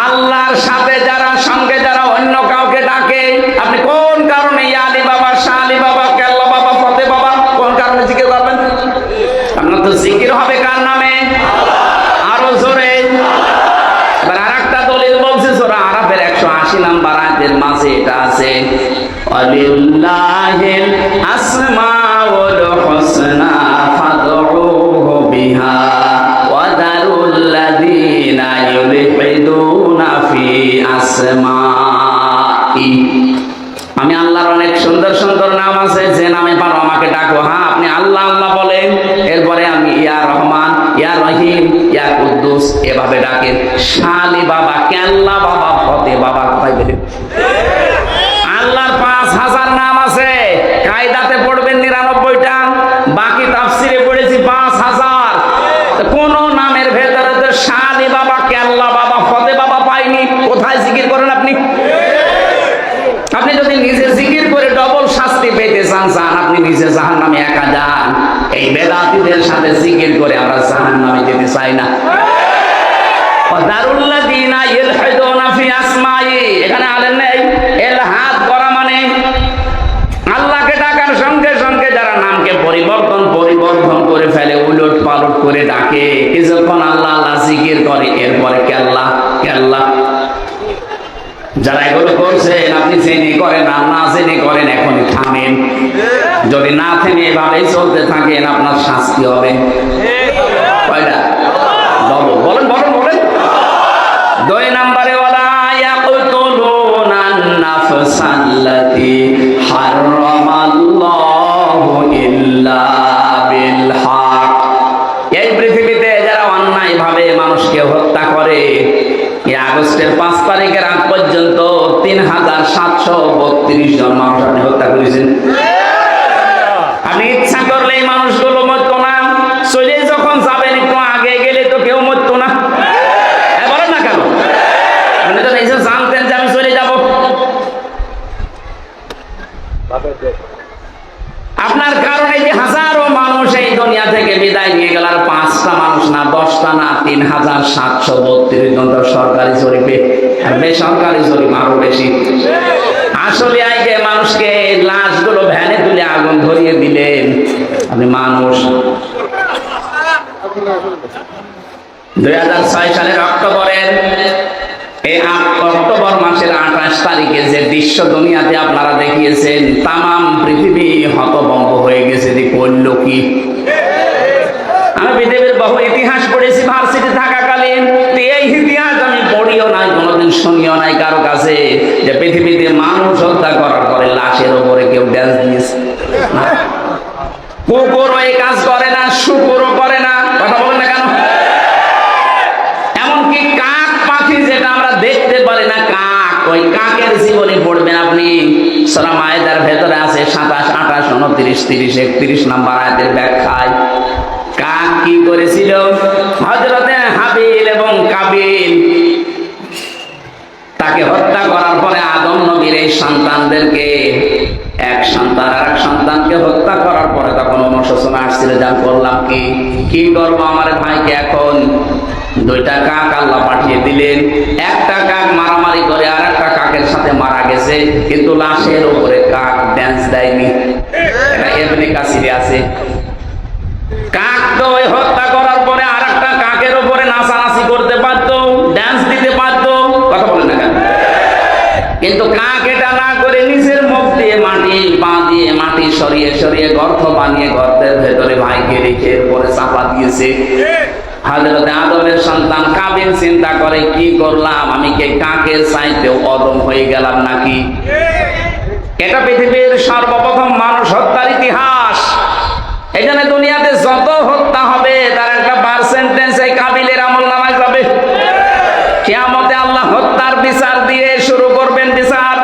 আল্লাহর সাথে যারা সঙ্গে, যারা অন্য কাউকে ডাকে, আপনি কোন কারণে আলী বাবা, শালি বাবা, কেল্লা বাবা, ফতে বাবা, কোন কারণে জিকির করবেন? আপনার তো জিকির হবে কার নামে? আরো জোরে। এবার আরেকটা দলিল বলছে মাঝে এটা আছে, ওয়ালিল্লাহিল আসমাউল হুসনা ফাদউহু বিহা ওয়া দারুল্লাযীনা ইউলহিদুনা ফি আসমাই। আমি আল্লাহর অনেক সুন্দর সুন্দর নাম আছে, যে নামে পারো আমাকে ডাকো। হ্যাঁ, আপনি আল্লাহ আল্লাহ বলেন, এরপরে আমি ইয়া রহমান, ইয়া রহিম, ইয়া কুদ্দুস এভাবে ডাকেন। শালি বাবা, কেল্লা বাবা, ফতে বাবা, কোথায় পেলেন? আল্লাহর 5000 নাম আছে, কায়দাতে পড়বেন 99টা, বাকি তাফসিরে পড়েছি 5000। কোন নামের ভেতরে তো শালি বাবা, কেল্লা বাবা, ফতে বাবা পাইনি। কোথায় জিকির করেন আপনি? আপনি যদি নিজে জিকির করে ডবল শাস্তি পেতে চান, আপনি নিজে জাহান্নামে একা যান। এই বেদাতীদের সাথে জিকির করে আমরা জাহান্নামে যেতে চাই না। দারুল্লাযীনা ইলহিদুনা ফি আসমাই, এখানে আলেন নেই। ইলহাদ করা মানে আল্লাহকে ডাকার সঙ্গে সঙ্গে যারা নামকে পরিবর্তন করে ফেলে, উলট পালট করে ডাকে, কিছুক্ষণ আল্লাহ আল্লাহ জিকির করে, এরপরে কেল্লা কেল্লা। যারা এগুলো করছেন আপনি জেনে করেন আর না জেনে করেন, এখনই থামেন। যদি না থেমে এভাবেই চলতে থাকেন আপনার শাস্তি হবে। কয়টা? বলেন বলেন বলেন। 2 নম্বরে, ওয়ালা ইয়াকতুলুনান নাফসাল্লাতী হারামাল্লাহু ইল্লা বিল হক। এই পৃথিবীতে যারা অন্যায় ভাবে মানুষকে হত্যা করে, এই আগস্টের 5 তারিখের আগ পর্যন্ত 3732 জন মানুষ আপনি হত্যা করেছেন। আপনি ইচ্ছা করলে এই মানুষগুলো মরতো না, চলে যখন যাবেন একটু আগে গেলে তো কেউ মরতো না। বলেন না কেন? আপনি তো নিজে জানতেন যে আমি চলে যাব। আপনার কারণে যে হাজারো মানুষ এই দুনিয়া থেকে বিদায় নিয়ে গেল, আর 5টা মানুষ না, 10টা না, 3732 জন তো সরকারি জরিপে, আর বেসরকারি জরিপ আরো বেশি। আসলে আগে মানুষকে লাশগুলো ভ্যানে তুলে আগুন ধরিয়ে দিলেন আপনি মানুষ। 2006 সালের অক্টোবরের অক্টোবর মাসের 28 তারিখে যে দৃশ্য দুনিয়াতে আপনারা দেখিয়েছেন, তামাম পৃথিবী হতভম্ব হয়ে গেছে যে করল কি। আমি পৃথিবীর বহু ইতিহাস পড়েছি ভার্সিটি থাকাকালীন, এই ইতিহাস আমি পড়িও নাই, কোনোদিন শুনিও নাই কারো কাছে যে পৃথিবীতে মানুষ হত্যা করার পরে লাশের উপরে কেউ ড্যান্স দিয়েছে। কুকুরও এই কাজ করে না, শুকুরও করে না। কথা বলেন না কেন? এমনকি কাক পাখি, যেটা আমরা দেখতে পারি না, কাক, ওই কাকের জীবনী পড়বেন আপনি, সূরা মায়েদার ভেতরে আছে 27, 28, 29, 30, 31 নম্বর আয়াতের ব্যাখ্যায়। কাক কি করেছিল? হযরতে হাবিল এবং কাবিল তাকে হত্যা করার পরে আদম নবীর এই সন্তানদেরকে, এক সন্তান আর এক সন্তানকে হত্যা করার পরে তখন অনুশোচনা আসছিল, যা করলাম কি করবো আমার ভাইকে। এখন 2টা কাক আল্লাহ পাঠিয়ে দিলেন। একটা কাক মারামারি করে আর একটা কাকের সাথে মারা গেছে, কিন্তু লাশের উপরে কাক ড্যান্স দেয়নি। এটা ইবনে কাসিরে আছে। কাক তো ওই হত্যা করার পরে আর একটা কাকের উপরে নাচানাচি করতে পারতো, ড্যান্স দিতে পারতো। কথা বলেন না কেন? কিন্তু কাক এটা না করে নিজের মুখ দিয়ে মাটি, পা দিয়ে মাটি সরিয়ে সরিয়ে গর্ত বানিয়ে গর্তের ভেতরে ভাইকে রেখে পরে চাপা দিয়েছে। হযরতে আদমের সন্তান কাবিল চিন্তা করে, কি করলাম আমি, কে কাকের চাইতেও অদম হয়ে গেলাম নাকি? এটা পৃথিবীর সর্বপ্রথম মানুষ হত্যার ইতিহাস। এখানে দুনিয়াতে যত হত্যা হবে তার একটা পার্সেন্টেজ এই কাবিলের আমলনামায় যাবে। কিয়ামতে আল্লাহ হত্যার বিচার দিয়ে শুরু করবেন বিচার।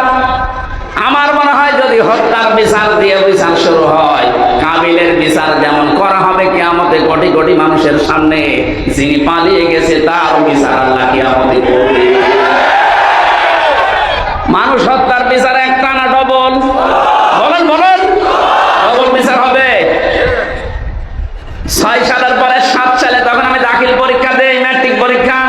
আমার মনে হয় যদি হত্যার বিচার দিয়ে বিচার শুরু হয়, কাবিলের বিচার যেমন করা হবে কিয়ামতে কোটি কোটি মানুষের সামনে, যিনি পালিয়ে গেছে তার বিচার আল্লাহ কিয়ামতে করবে। মানুষ হত্যার বিচার একটা না ডবল? বলেন বলেন, ডবল বিচার হবে। 6 সালের পরে 7 সালে তখন আমি দাখিল পরীক্ষা দেই, ম্যাট্রিক পরীক্ষা।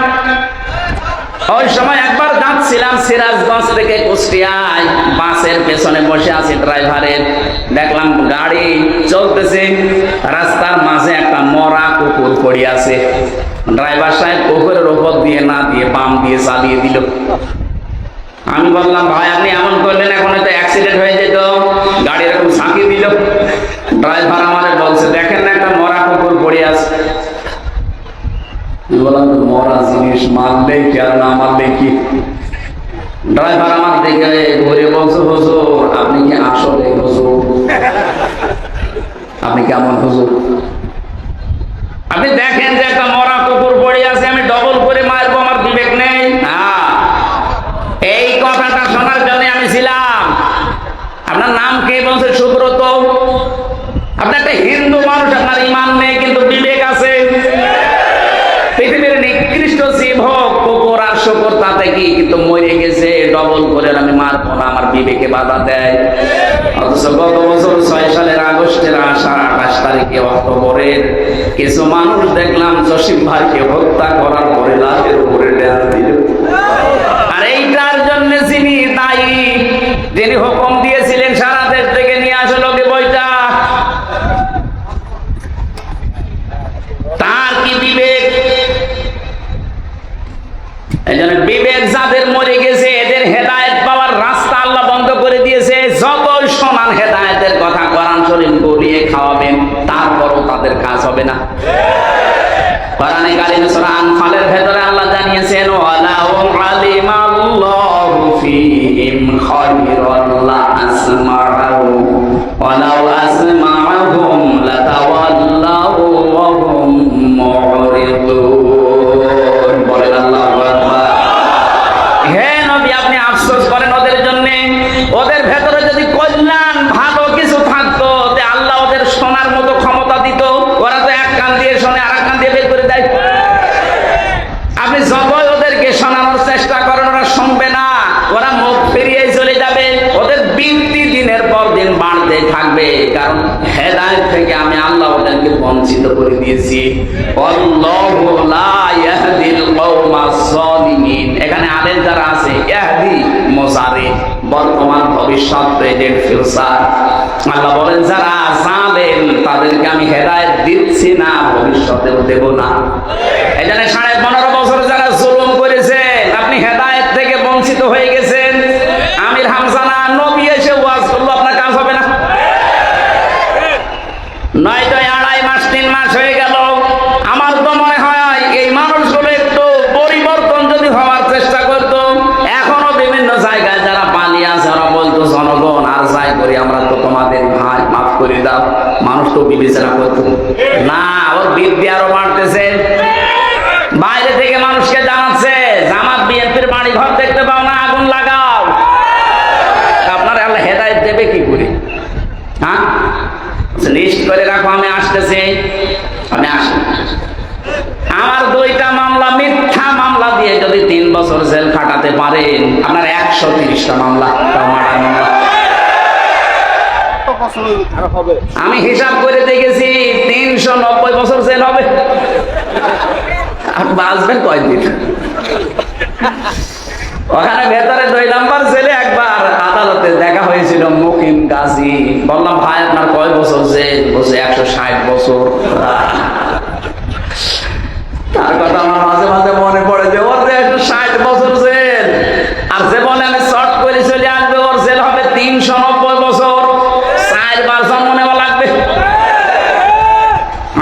ওই সময় একবার যাচ্ছিলাম সিরাজগঞ্জ থেকে কুষ্টিয়ায়, বাসের পেছনে বসে আছি ড্রাইভারের, দেখলাম গাড়ি চলতেছে, রাস্তার মাঝে একটা মরা কুকুর পড়ে আছে। ড্রাইভার সাহেব কুকুরের উপর দিয়ে না দিয়ে বাম দিয়ে চালিয়ে দিল। আমি বললাম ভাই আপনি এমন করলেন এখন হয়তো অ্যাক্সিডেন্ট হয়ে যেত, গাড়ি এরকম ঝাঁকি দিল। ড্রাইভার আমারে বলছে দেখেন না একটা মরা কুকুর পড়ে আছে। বললাম মরা জিনিস মারলে কি আর না মারলে কি? ড্রাইভার আমার দিকে ঘুরে বলছে হুজুর আপনি কি আসলে হুজুর? আপনি কেমন হুজুর? আপনি দেখেন যে একটা মরা কুকুর পড়ে আছে, আমি ডবল করে মারবো, আমার বিবেক নেই? এই কথাটা শোনার জন্য আমি ছিলাম। আপনার নাম কে বলছে? সুব্রত। আপনি একটা হিন্দু মানুষ, আপনার ইমান নেই কিন্তু বিবেক আছে। পৃথিবীর নিকৃষ্ট জীব হোক কুকুর আর শুকুর, তাতে কি, কিন্তু মরে গেছে, ডবল করে আমি মারবো না, আমার বিবেকে বাধা দেয়। অথচ গত বছর 6 সালের আগস্টের 28 তারিখে অক্টোবরের কিছু মানুষ দেখলাম জসিম ভাইকে হত্যা করার পরে লাশের উপরে ড্যান্স দিল। আর এইটার জন্য যিনি দায়ী, যিনি হুকুম দিয়েছিলেন সারা দেশ থেকে নিয়ে আসো লোকে বইটা, তার কি বিবেক? এই জন্য বিবেক যাদের মরে গেছে এদের হেদায়েত পাওয়ার রাস্তা আল্লাহ বন্ধ করে দিয়েছে। যতই সমান হেদায়েতের কথা কোরআন শরীফ গড়িয়ে খাওয়াবেন, তারপরও তাদের কাজ হবে না। কোরআনে কারিম সূরা আনফালের ভেতরে আল্লাহ জানিয়েছেন ওয়ালাউ আলিমাল্লাহু ফীহিম খায়রান লা আসমা'াহু ওয়ালাউ আসমা'াহুম লাতাওয়াল্লাউ ওয়া হুম মু'রিদুন। বলেন আল্লাহু আকবার। হে নবী আপনি আফসোস করেন ওদের জন্য, ওদের ভেতরে যদি কল্যাণ ভালো কিছু থাকতো তে আল্লাহ ওদের শোনার মতো ক্ষমতা দিত। ওরা তো এক কান দিয়ে শোনে আর এক কান দিয়ে বের করে দেয়। আপনি যতই ওদেরকে শোনানোর চেষ্টা করেন ওরা শুনবে না, ওরা মুখ ফিরিয়ে চলে যাবে। ওদের বৃত্তি দিনের পর দিন বাড়তে থাকবে, কারণ হেদায়েত থেকে আমি আল্লাহ ওদেরকে বঞ্চিত করে দিয়েছি। আল্লাহু লা ইয়াহদিল কওমাস যালিমিন। এখানে আলেম যারা আছে ইয়াহদি মুজারি, বর্তমান ভবিষ্যৎ প্রেজেন্ট ফিউচার। আল্লাহ বলেন যারা জালেম তাদেরকে আমি হেদায়েত দিচ্ছি না, ভবিষ্যতেও দেব না। এই জন্য 15.5 বছর যারা জুলুম করেছে আপনি হেদায়েত থেকে বঞ্চিত হয়ে গেছেন। আমির হামজানা নবী এসে ওয়াজ করলো, আপনার কাজ হবে না। নয়তো 2.5 মাস 3 মাস হয়ে গেল। আমার তো মনে হয় এই মানুষগুলো একটু পরিবর্তন যদি হওয়ার চেষ্টা করতো। এখনো বিভিন্ন জায়গায় যারা পালিয়ে আছে ওরা বলতো জনগণ আর যাই করি আমরা তো তোমাদের ভাই, মাফ করে দাও। মানুষ তো বিবেচনা করতো না, ওর বৃদ্ধি আরো বাড়তেছে। বাইরে থেকে মানুষকে জানাচ্ছে জামাত বিএনপির বাড়ি ঘর দেখতে পাও না, আগুন লাগাও। আপনার আল্লাহ হেদায়েত দেবে কি করে? হ্যাঁ, লিস্ট করে রাখো, আমি আসতেছি, আমি আসি। আমার 2টা মামলা মিথ্যা মামলা দিয়ে যদি 3 বছর জেল খাটাতে পারেন, আপনার 130টা মামলা মামলা। আমি হিসাব করে দেখেছি 390 বছর জেল হবে। আর বাঁচবেন কয়দিন? ওখানে ভেতরে 2 নম্বর জেলে একবার আদালতে দেখা হয়েছিল মুকিম গাজী। বললাম ভাই আপনার কয় বছর জেল? বলছে 160 বছর। তার কথা আমার মাঝে মাঝে মনে পড়ে যে ওর 160 বছর জেল, আর যে বলে আমি শর্ট করে চলে আসবে ওর জেল হবে 390 বছর। 4 বার জন্ম নেওয়া লাগবে।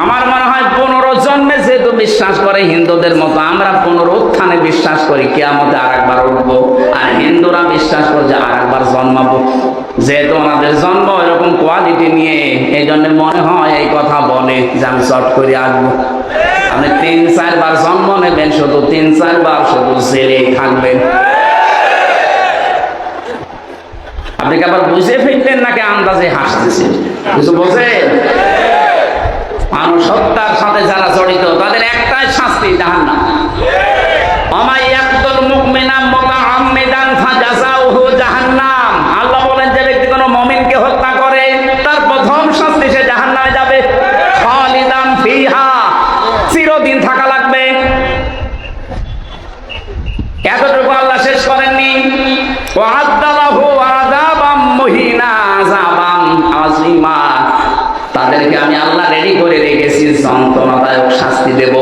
আমার মনে হয় 15 জন্মে যেহেতু বিশ্বাস করে হিন্দুদের মতো, আমরা পুনরুত্থানে বিশ্বাস করি, কিয়ামতে আরেকবার উঠবো। আর হিন্দুরা বিশ্বাস করে যে আরেকবার জন্মাবো। যেহেতু ওনাদের জন্ম এরকম কোয়ালিটি নিয়ে, এই জন্য মনে হয় এই কথা বলে যে আমি শর্ট করে আসবো। আপনি 3-4 বার জন্ম নেবেন, শুধু 3-4 বার শুধু জেলেই থাকবেন। আপনি কি আবার বুঝে ফেললেন নাকি আন্দাজে হাসতেছেন? কিছু বোঝেন? মানুষ হত্যার সাথে যারা জড়িত তাদের একটাই শাস্তি, জাহান্নাম। আমায়াক্তুল মুমিনা মুতাআম্মিদান ফাজাযাউহু জাহান্নাম। আল্লাহ বলেন যে ব্যক্তি কোনো মুমিনকে হত্যা করে তার প্রথম শাস্তি সে জাহান্নামে যাবে। খালিদান ফিহা, চিরদিন থাকা লাগবে। এতটুকু আল্লাহ শেষ করেননি, ওয়া'আদ্দালাহু আযাবাম মুহিনা আযাবাম আযীমা। তাদেরকে আমি আল্লাহ রেডি করে রেখেছি যন্ত্রণাদায়ক শাস্তি দেব।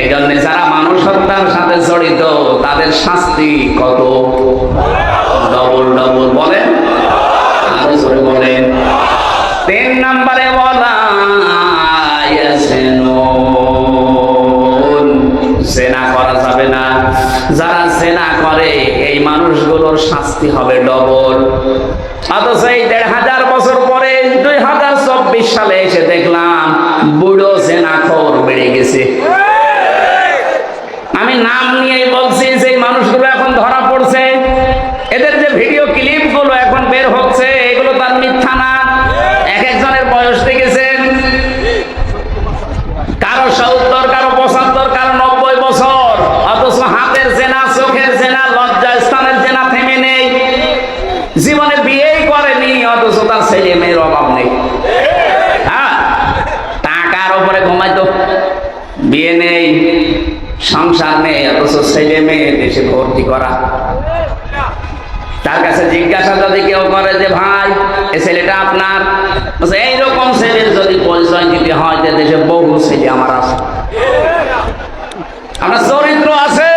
এই জন্য যারা মানুষ গণহত্যার সাথে জড়িত তাদের শাস্তি কত? Double double. বলেন, আরো জোরে বলেন। 3 নম্বরে বলা জেনা করা যাবে না। যারা জেনা করে এই মানুষগুলোর শাস্তি হবে ডবল। অথচ এই 1500 বছর পরে 2024 সালে এসে দেখলাম বুড়ো জেনাখোর বেড়ে গেছে। আমি নাম নিয়েই বলছি, যে মানুষগুলো এখন ধরা পড়ছে, এদের যে ভিডিও ক্লিপ গুলো এখন বের হচ্ছে এগুলো তার মিথ্যা না। এক একজনের বয়স দেখেছেন, কারো 70, কারো 75, কারো 90 বছর। অথচ হাতের জেনা, চোখের জেনা, লজ্জা স্থানের জেনা থেমে নেই। জীবনে বিয়েই করেনি, অথচ তার ছেলে মেয়ের অভাব নেই। হ্যাঁ, টাকার উপরে ঘুমাইতো, বিয়ে নেই, সংসার নেই, অথচ ছেলে মেয়ে দেশে ভর্তি করা। তার কাছে জিজ্ঞাসা যদি কেউ করে যে ভাই এই ছেলেটা আপনার, এইরকম ছেলের যদি পরিচয় দিতে হয় যে দেশে বহু ছেলে আমার আছে। আপনার চরিত্র আছে,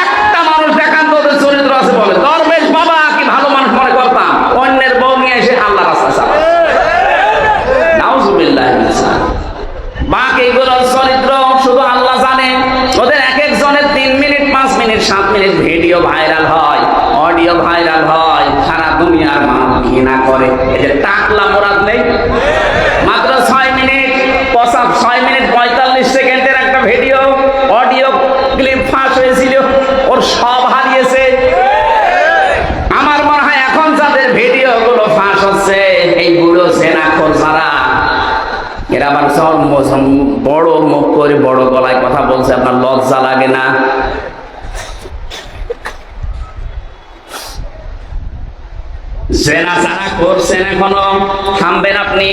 একটা মানুষ দেখান তো ওদের চরিত্র আছে বলে দরবেশ বাবা কি ভালো মানুষ মনে করতাম, অন্যের বউ নিয়ে এসে আল্লাহ রাস্তায় চালায়। নাউজুবিল্লাহ। বাকিগুলোর চরিত্র শুধু আল্লাহ জানে। ওদের এক একজনের 3 minute, 5 minute, 7 minute video viral হয়, অডিও ভাইরাল হয়, সারা দুনিয়ার মানুষ ঘৃণা করে। এই যে টাকলা মোরাদ নেই, মাত্র 6 মিনিট 45 সেকেন্ডের একটা ভিডিও অডিও ক্লিপ ফাঁস হয়েছিল, ওর সব হারিয়েছে। আমার মনে হয় এখন যাদের ভিডিও গুলো ফাঁস হচ্ছে এই বুড়ো জেনাখোর যারা, এরা আবার বড় মুখ করে বড় গলায় কথা বলছে, আপনার লজ্জা লাগে না? জেনা যারা করছেন এখনো থামবেন আপনি।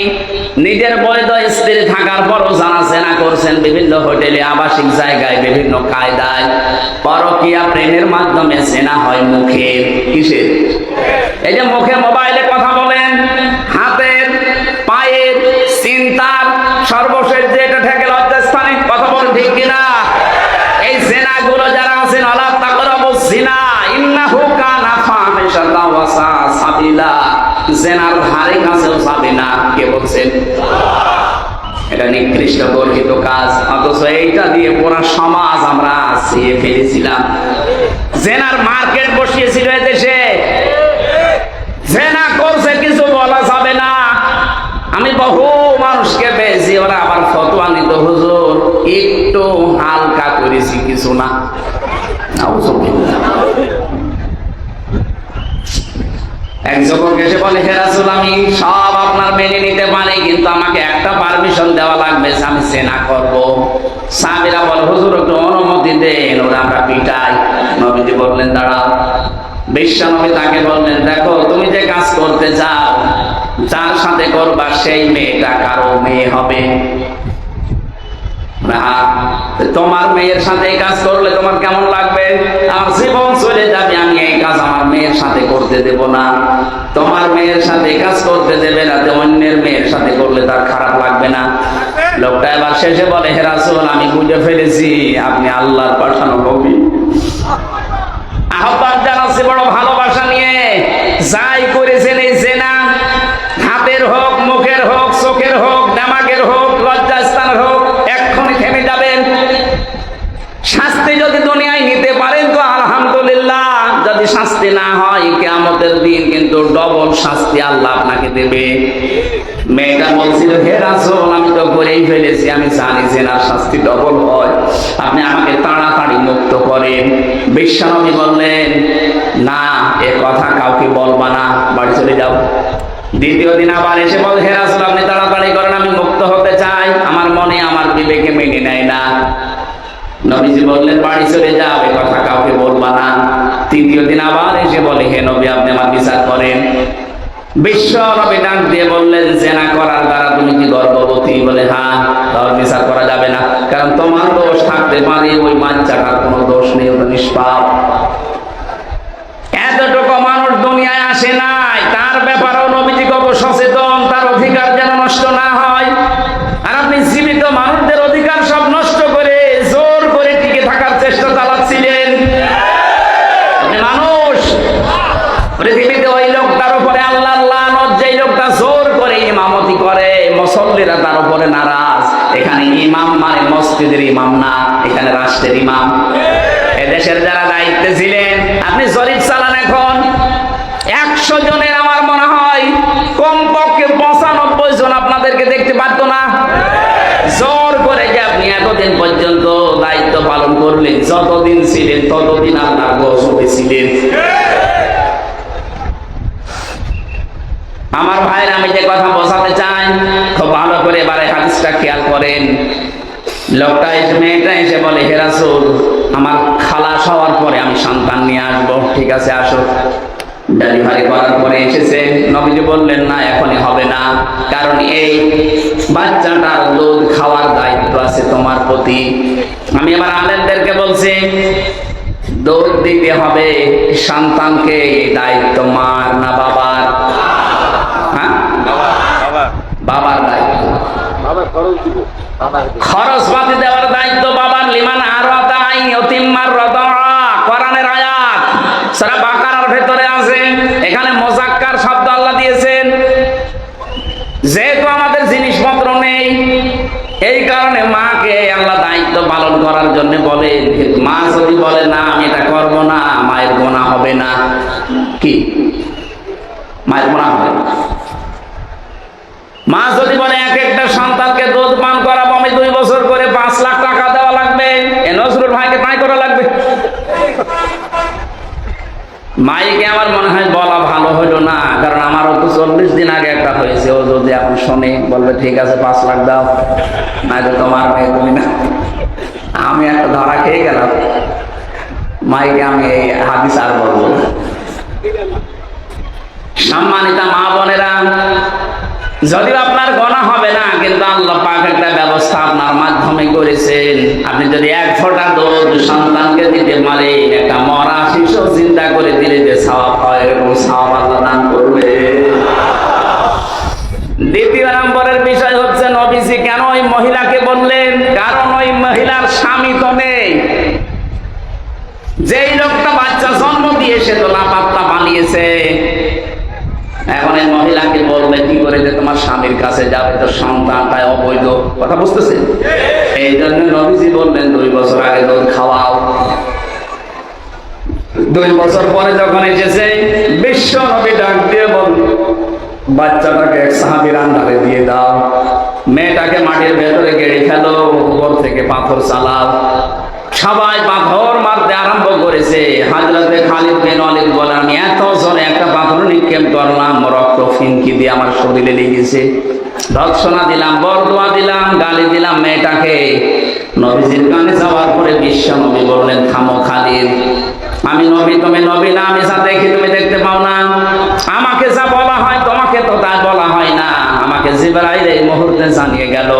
নিজের বৈধ স্ত্রী থাকার পরও যারা জেনা করছেন বিভিন্ন হোটেলে, আবাসিক জায়গায়, বিভিন্ন কায়দায়, পরকীয়া প্রেমের মাধ্যমে জেনা হয় মুখের। কিসের? এই যে মুখে মোবাইলে কথা বলেন, হাতের, পায়ের, চিন্তার, সর্বশেষ যে এটা ঠেকে লজ্জাস্থানে কথা বলেন, ঠিক কিনা? এই জেনা গুলো যারা আছেন, আল্লাহ তাকরাবুজ জিনা ইন্নাহু কানা ফাহিশাতাও ওয়া সাআ সাবিলা, জেনার ধারে কাছেও যাবে না। কে বলছেন? এটা নিকৃষ্ট গর্হিত কাজ। অথচ এইটা দিয়ে পুরো সমাজ আমরা ছিঁড়ে ফেলেছিলাম। জেনার মার্কেট বসিয়েছিল এদেশে, জেনা করছে কিছু বলা যাবে না। আমি বহু মানুষকে পেয়েছি, ওরা আবার ফতোয়া নিত, হুজুর একটু হালকা করেছি, কিছু না। এক যুবক এসে বলে, হে রাসূল আমি সব আপনার মেনে নিতে পারি, কিন্তু আমাকে একটা পারমিশন দেওয়া লাগবে, আমি জেনা করব। সাহাবীরা বলে, হুজুর একটু অনুমতি দেন, ওরা আমরা পিটাই। নবীজি বললেন দাঁড়াও। বিশ্বনবী তাকে বললেন, দেখো তুমি যে কাজ করতে যাও, যার সাথে করবা সেই মেয়েটা কারো মেয়ে হবে না। তোমার মেয়ের সাথে এই কাজ করলে তোমার কেমন লাগবে? আমার জীবন চলে যাবে, আমি এই কাজ আমার মেয়ের সাথে করতে দেব না। তোমার মেয়ের সাথে এই কাজ করতে দেবে না, অন্যের মেয়ের সাথে করলে তার খারাপ লাগবে না? লোকটা এবার শেষে বলে, হে রাসূল আমি বুঝে ফেলেছি আপনি আল্লাহর পাঠানো নবী। আহ্বান জানাচ্ছি বড় ভালোবাসা নিয়ে, যাই করেছেন এই জেনা, হাতের হোক, মুখের হোক, চোখের হোক, দিমাগের হোক, লজ্জাস্থানের হোক, এক্ষুনি থেমে যাবেন। শাস্তি যদি দুনিয়ায় নিতে পারেন তো আলহামদুলিল্লাহ, যদি শাস্তি না হয় কিয়ামতের দিন কিন্তু ডবল শাস্তি আল্লাহ আপনাকে দেবে। মেয়েটা বলছিল, হে রাসূল আমি তো করেই ফেলেছি, আমি জানি জেনার শাস্তি ডবল হয়, আপনি আমাকে তাড়াতাড়ি মুক্ত করেন। বিশ্বনবী বললেন, না এ কথা কাউকে বলবা না, বাড়ি চলে যাও। দ্বিতীয় দিন আবার এসে বল, হে রাসূল আপনি তাড়াতাড়ি করেন, আমি মুক্ত হতে চাই, আমার মনে আমার বিবেকে মেনে নেয় না। নবীজি বললেন, বাড়ি চলে যাও, এ কথা কাউকে বলবা না। তৃতীয় দিন আবার এসে বলে, হে নবী আপনি আমার বিচার করেন। বিশ্ব নবী ডাক দিয়ে বললেন, জেনা করার দ্বারা তুমি কি গর্ভবতী? বলে হ্যাঁ। তাহলে বিচার করা যাবে না, কারণ তোমার দোষ থাকতে পারে, ওই বাচ্চাটার কোনো দোষ নেই, ওটা নিষ্পাপ। এতটুকু মানুষ দুনিয়ায় আসে নাই, তার ব্যাপারেও নবীজি কত সচেতন, তার অধিকার যেন নষ্ট না হয়। আর আপনি জীবিত মানুষদের অধিকার সব নষ্ট করে জোর করে টিকে থাকার চেষ্টা ইমাম না, এখানে রাষ্ট্রের ইমাম। এদেশের যারা দায়িত্বে ছিলেন, আপনি জরিপ চালান এখন 100 জনের আমার মনে হয় কমপক্ষে 95 জন আপনাদেরকে দেখতে পারতো না। জোর করে যে আপনি এতদিন পর্যন্ত দায়িত্ব পালন করলেন, যতদিন ছিলেন ততদিন আপনার গজবে ছিলেন। আমার ভাইয়ের আমি যে কথা বোঝাতে চাই, খুব ভালো করে এবারে হাদিসটা খেয়াল করেন। লোকটা এসে, মেয়েটা এসে বলে, হে রাসূল, আমার খালাস হওয়ার পরে আমি সন্তান নিয়ে আসবো। ঠিক আছে, আসো। ডেলিভারি করার পরে এসেছে, নবীজি বললেন না, এখনই হবে না, কারণ এই বাচ্চাটার দুধ খাওয়ার দায়িত্ব আছে তোমার প্রতি। আমি এবার আলেমদেরকে বলছি, দুধ দিতে হবে সন্তানকে, এই দায়িত্ব মার না বাবার? হ্যাঁ, বাবার দায়িত্ব। খরচ পাতি দেওয়ার দায়িত্ব বাবার। লিমান আরাদা আন ইউতিম্মার রাদা, কোরআনের আয়াত সূরা বাকারার ভেতরে আছে। এখানে মুযাক্কার শব্দ আল্লাহ দিয়েছেন। যেহেতু আমাদের জিনিসপত্র নেই, এই কারণে মাকে আল্লাহ দায়িত্ব পালন করার জন্য বলেন। মা যদি বলে না আমি এটা করব না, মায়ের গুনাহ হবে না। কি মায়ের গুনাহ হবে না? মা যদি বলে এক একটা সন্তানকে দুধ পান করাবো আমি 2 বছর করে 5 লাখ টাকা দেওয়া লাগবে, এ নজরুল ভাইকে তাই করা লাগবে। মাইকে আমার মনে হয় বলা ভালো হলো না, কারণ আমারও তো 40 দিন আগে একটা হয়েছে। ও যদি এখন শোনে, বলবে ঠিক আছে 5 লাখ দাও, নাইলে তোমার মেয়ে তুমি না। আমি একটা ধরা খেয়ে গেলাম। মাইকে আমি এই হাদিস আর বলবো না। সম্মানিতা মা বোনেরা, যদিও আপনার গোনা হবে না, কিন্তু আল্লাহ পাক একটা ব্যবস্থা আপনার মাধ্যমে করেছেন। আপনি যদি 1 ফোঁটা দুধ সন্তানকে দিতে পারেন, একটা মরা শিশু চিন্তা করে দিলে যে সওয়াব হয়, এরকম সওয়াব আল্লাহ দান করবে। দ্বিতীয় নম্বরের বিষয় হচ্ছে, নবীজি কেন ওই মহিলাকে বললেন? কারণ ওই মহিলার স্বামী তো নেই। যেই লোকটা বাচ্চা জন্ম দিয়ে সে তো লাপাত্তা পালিয়েছে। এখন এই মহিলাকে বলবে কি করে যে তোমার স্বামীর কাছে যাবে, তো সন্তানটাই অবৈধ। কথা বুঝতেছেন? এই জন্য নবীজি বললেন 2 বছর আগে দুধ খাওয়াও। 2 বছর পরে যখন এসেছে, বিশ্ব নবী ডাক দিয়ে বল, বাচ্চাটাকে এক সাহাবীর আন্ডারে দিয়ে দাও, মেয়েটাকে মাটির ভেতরে গেড়ে ফেলো, উপর থেকে পাথর চালাও। সবাই পাথর মারতে আরম্ভ করেছে। হযরতে খালিদ বিন ওয়ালিদ বলেন, আমি এত জোরে একটা পাথর নিক্ষেপ করলাম, রক্ত ফিনকি দিয়ে আমার শরীরে লেগেছে। দর্শনা দিলাম, বরদোয়া দিলাম, গালি দিলাম মেয়েটাকে। নবীজির কানে যাওয়ার পরে বিশ্ব নবী বললেন, থামো খালিদ, আমি নবী, তুমি নবী না? আমি যা দেখি তুমি দেখতে পাও না? আমাকে যা বলা হয় তোমাকে তো তা বলা হয় না। আমাকে জিবরাইল এই মুহূর্তে জানিয়ে গেল,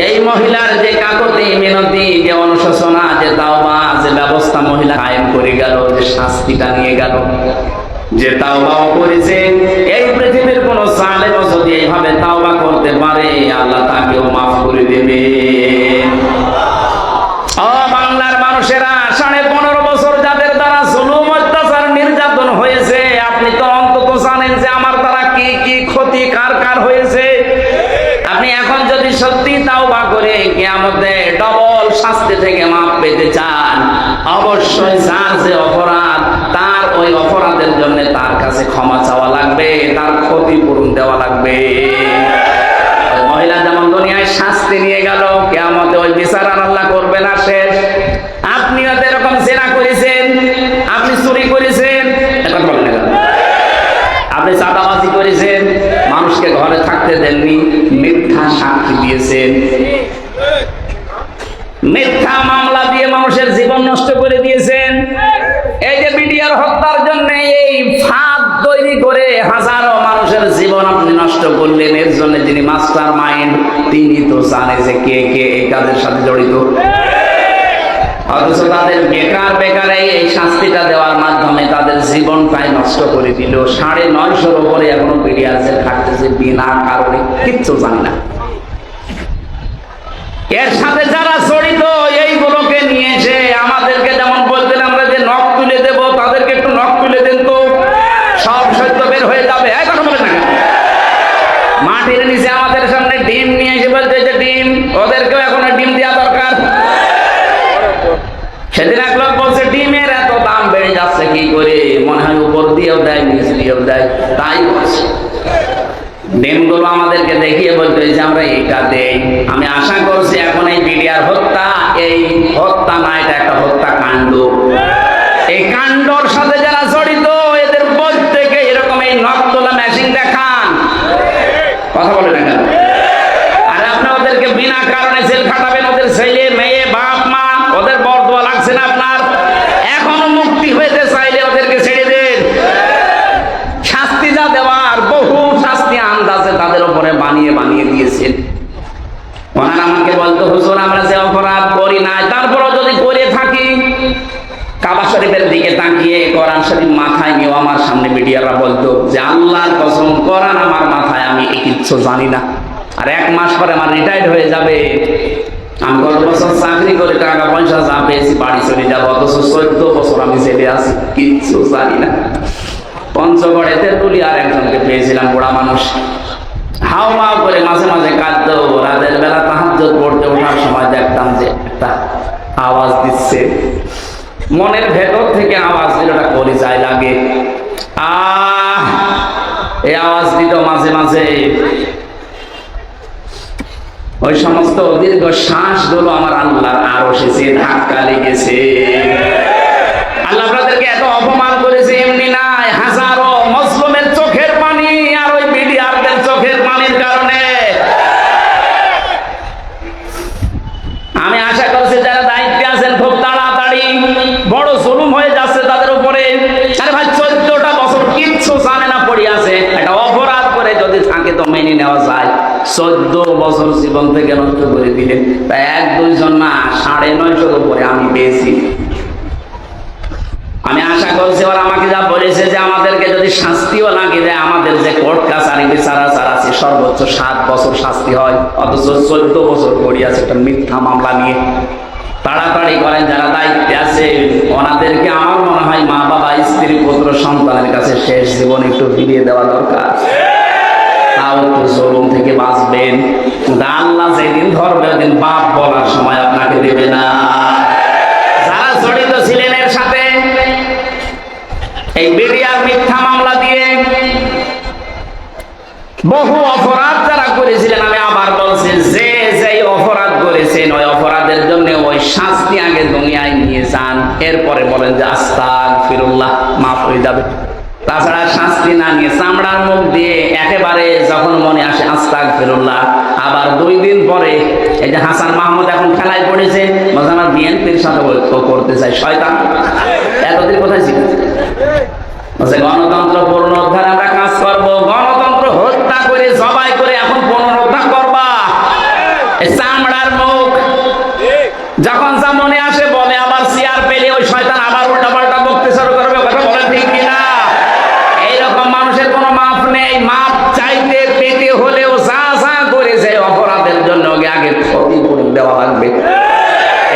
এই মহিলার যে কাকুতি মিনতি, যে অনুশোচনা, যে তাওবা, যে ব্যবস্থা মহিলা কায়েম করে গেল, যে শাস্তিটা নিয়ে গেল, যে তাওবাও করেছে, এই পৃথিবীর কোন জালেম যদি এইভাবে তাওবা করতে পারে, আল্লাহ তাকেও মাফ করে দেবে। ও বাংলার মানুষেরা, 15.5 বছর যাদের দ্বারা জুলুম, অত্যাচার, নির্যাতন হয়েছে, আপনি তো অন্তত জানেন যে আমার দ্বারা কি কি ক্ষতি কার কার হয়েছে। আপনি এখন যদি সত্যি তাওবা করে কিয়ামতে ডবল শাস্তি থেকে মাফ পেতে চান, অবশ্যই যার যে অপরাধ, তার ওই অপরাধের জন্য তার কাছে ক্ষমা চাওয়া লাগবে, তার ক্ষতিপূরণ দেওয়া লাগবে। মহিলা যেমন দুনিয়ায় শাস্তি নিয়ে গেল, কিয়ামতে ওই বিচার আর আল্লাহ করবে না, শেষ। আপনিও তো এরকম জেনা করেছেন, আপনি চুরি করেছেন, এখন বলেন না, আপনি চাঁদাবাজি করেছেন, মানুষকে ঘরে থাকতে দেননি, মিথ্যা সাক্ষী দিয়েছেন, মিথ্যা মামলা দিয়ে মানুষের জীবন নষ্ট করে দিয়েছেন। এই যে বিডিআর হত্যার জন্য এই ফাঁদ তৈরি করে হাজারো মানুষের জীবন আপনি নষ্ট করলেন, এর জন্য যিনি মাস্টার মাইন্ড, তিনি তো জানে যে কে কে এই কাজের সাথে জড়িত। অথচ তাদের বেকার বেকার এই শাস্তিটা দেওয়ার মাধ্যমে তাদের জীবনটাই নষ্ট করে দিল। 950-র উপরে এখনো বিডিআর জেল থাকতেছে বিনা কারণে, কিচ্ছু জানি না। এর সাথে যারা জড়িত, এইগুলোকে নিয়ে এসে আমাদেরকে যেমন বলতেন আমরা যে নখ তুলে দেব, তাদেরকে একটু নখ তুলে দেন তো, সব সত্য বের হয়ে যাবে। এই কথা বলে না, মাটির নিচে আমাদের সামনে ডিম নিয়ে এসে বলতে যে ডিম, ওদেরকেও এখন ডিম দেওয়া দরকার। সেদিন এক লোক বলছে ডিমের এত দাম বেড়ে যাচ্ছে কি করে, মনে হয় উপর দিয়েও দেয় নিচ দিয়েও দেয়, তাই বলছে। ডিমগুলো আমাদেরকে দেখিয়ে বলতে হয়েছে আমরা এটা দেই। আমি আশা করছি এখন এই বিডিআর হত্যা, এই হত্যা না, এটা একটা হত্যাকাণ্ড। এই কাণ্ডর সাথে যারা জড়িত এদের প্রত্যেকে এরকম এই নখ তোলা মেশিন দেখান, কথা বলে না কেন? আরে আপনি ওদেরকে বিনা কারণে জেল খাটাবেন, ওদের ছেলে মেয়ে বাপ মা ওদের বরদোয়া লাগছে না আপনার? এখনো মুক্তি হইতে চাইলে ওদেরকে ছেড়ে দেন। শাস্তি যা দেওয়ার বহু শাস্তি আন্দাজে তাদের উপরে বানিয়ে বানিয়ে দিয়েছেন। ওনারা আমাকে বলতো হুজুর আমরা যে অপরাধ করি না, তারপরও যদি করে থাকি, কাবা শরীফের দিকে তাকিয়ে কোরআন শরীফ মাথায় নিয়ে আমার সামনে মিডিয়ারা বলতো যে আল্লাহর কসম কোরআন আমার মাথায়, আমি কিচ্ছু জানি না, আর 1 মাস পরে আমার রিটায়ার্ড হয়ে যাবে, আমি গত বছর চাকরি করে টাকা পয়সা যা পেয়েছি বাড়ি চলে যাবো, অথচ 14 বছর আমি জেলে আছি, কিচ্ছু জানি না। পঞ্চগড়ে তেঁতুলি আর একজনকে পেয়েছিলাম, বুড়া মানুষ, হাও মাও করে মাঝে মাঝে কাঁদতো। রাতের বেলা তাহাজ্জুদ পড়তে ওঠার সময় দেখতাম যে একটা আওয়াজ দিচ্ছে, মনের ভেতর থেকে আওয়াজ দিলটা কলিজায় লাগে। এই আওয়াজ দিত মাঝে মাঝে, ওই সমস্ত দীর্ঘ শ্বাসগুলো আমার আল্লাহর আরশে ধাক্কা লেগেছে। আল্লাহ আপনাদেরকে এত অপমান করেছে এমনি নাই, হাজারো মুসলিমের চোখের পানি আর ওই মিডিয়ারদের চোখের পানির কারণে। আমি আশা করছি যারা দায়িত্বে আছেন খুব তাড়াতাড়ি, বড় জুলুম হয়ে যাচ্ছে তাদের উপরে। আরে ভাই 14টা বছর কিচ্ছু জানে না পড়ে আছে, একটা অপরাধ করে যদি থাকে তো মেনে নেওয়া যায়। 14 বছর জীবন থেকে নষ্ট করে দিলেন, তাই 1-2 জন না 950 উপরে আমি পেয়েছি। আমি আশা করছি ওরা আমাকে যা বলেছে যে আমাদেরকে যদি শাস্তিও লাগে দেয়, আমাদের যে কোর্ট কাছারি বিচারাচার আছে সর্বোচ্চ 7 বছর শাস্তি হয়, অথচ 14 বছর পড়ে আছে একটা মিথ্যা মামলা নিয়ে। তাড়াতাড়ি করেন যারা দায়িত্বে আছে, ওনাদেরকে আমার মনে হয় মা বাবা স্ত্রী পুত্র সন্তানের কাছে শেষ জীবন একটু ফিরিয়ে দেওয়া দরকার, তাও একটু জুলুম থেকে বাঁচবেন। আল্লাহ যেদিন ধরবে ওদিন বাপ বলার সময় আপনাকে দেবে না। যারা জড়িত ছিলেন এর সাথে, এই বিডিআর মিথ্যা মামলা দিয়ে বহু অপরাধ যারা করেছিলেন, আমি আবার বলছি যে যেই অপরাধ করেছেন ওই অপরাধের জন্য ওই শাস্তি আগে দুনিয়ায় নিয়ে যান, এরপরে বলেন যে আস্তাগফিরুল্লাহ, মাফ হয়ে যাবে। তাছাড়া শাস্তি না নিয়ে চামড়ার মুখ দিয়ে একেবারে যখন মনে আসে আস্তাগফিরুল্লাহ, আবার 2 দিন পরে এই যে হাসান মাহমুদ এখন খেলায় পড়েছে, বলছে আমার বিএনপির সাথে ঐক্য করতে চাই, শয়তান। এতদিন কোথায় ছিল? বলছে গণতন্ত্র পুনরুদ্ধারে আমরা কাজ করব। গণতন্ত্র হত্যা করে জবাই করে এখন পুনরুদ্ধার করবা? চামড়ার মুখ যখন যা মনে আসে বলে, আবার চেয়ার পেলে ওই শয়তান আবার উল্টা পাল্টা বকতে শুরু করবে, কথা বলেন ঠিক কিনা? এইরকম মানুষের কোনো মাপ নেই। মাপ চাইতে পেতে হলেও যা যা করেছে অপরাধের জন্য আগে ক্ষতিপূরণ দেওয়া লাগবে।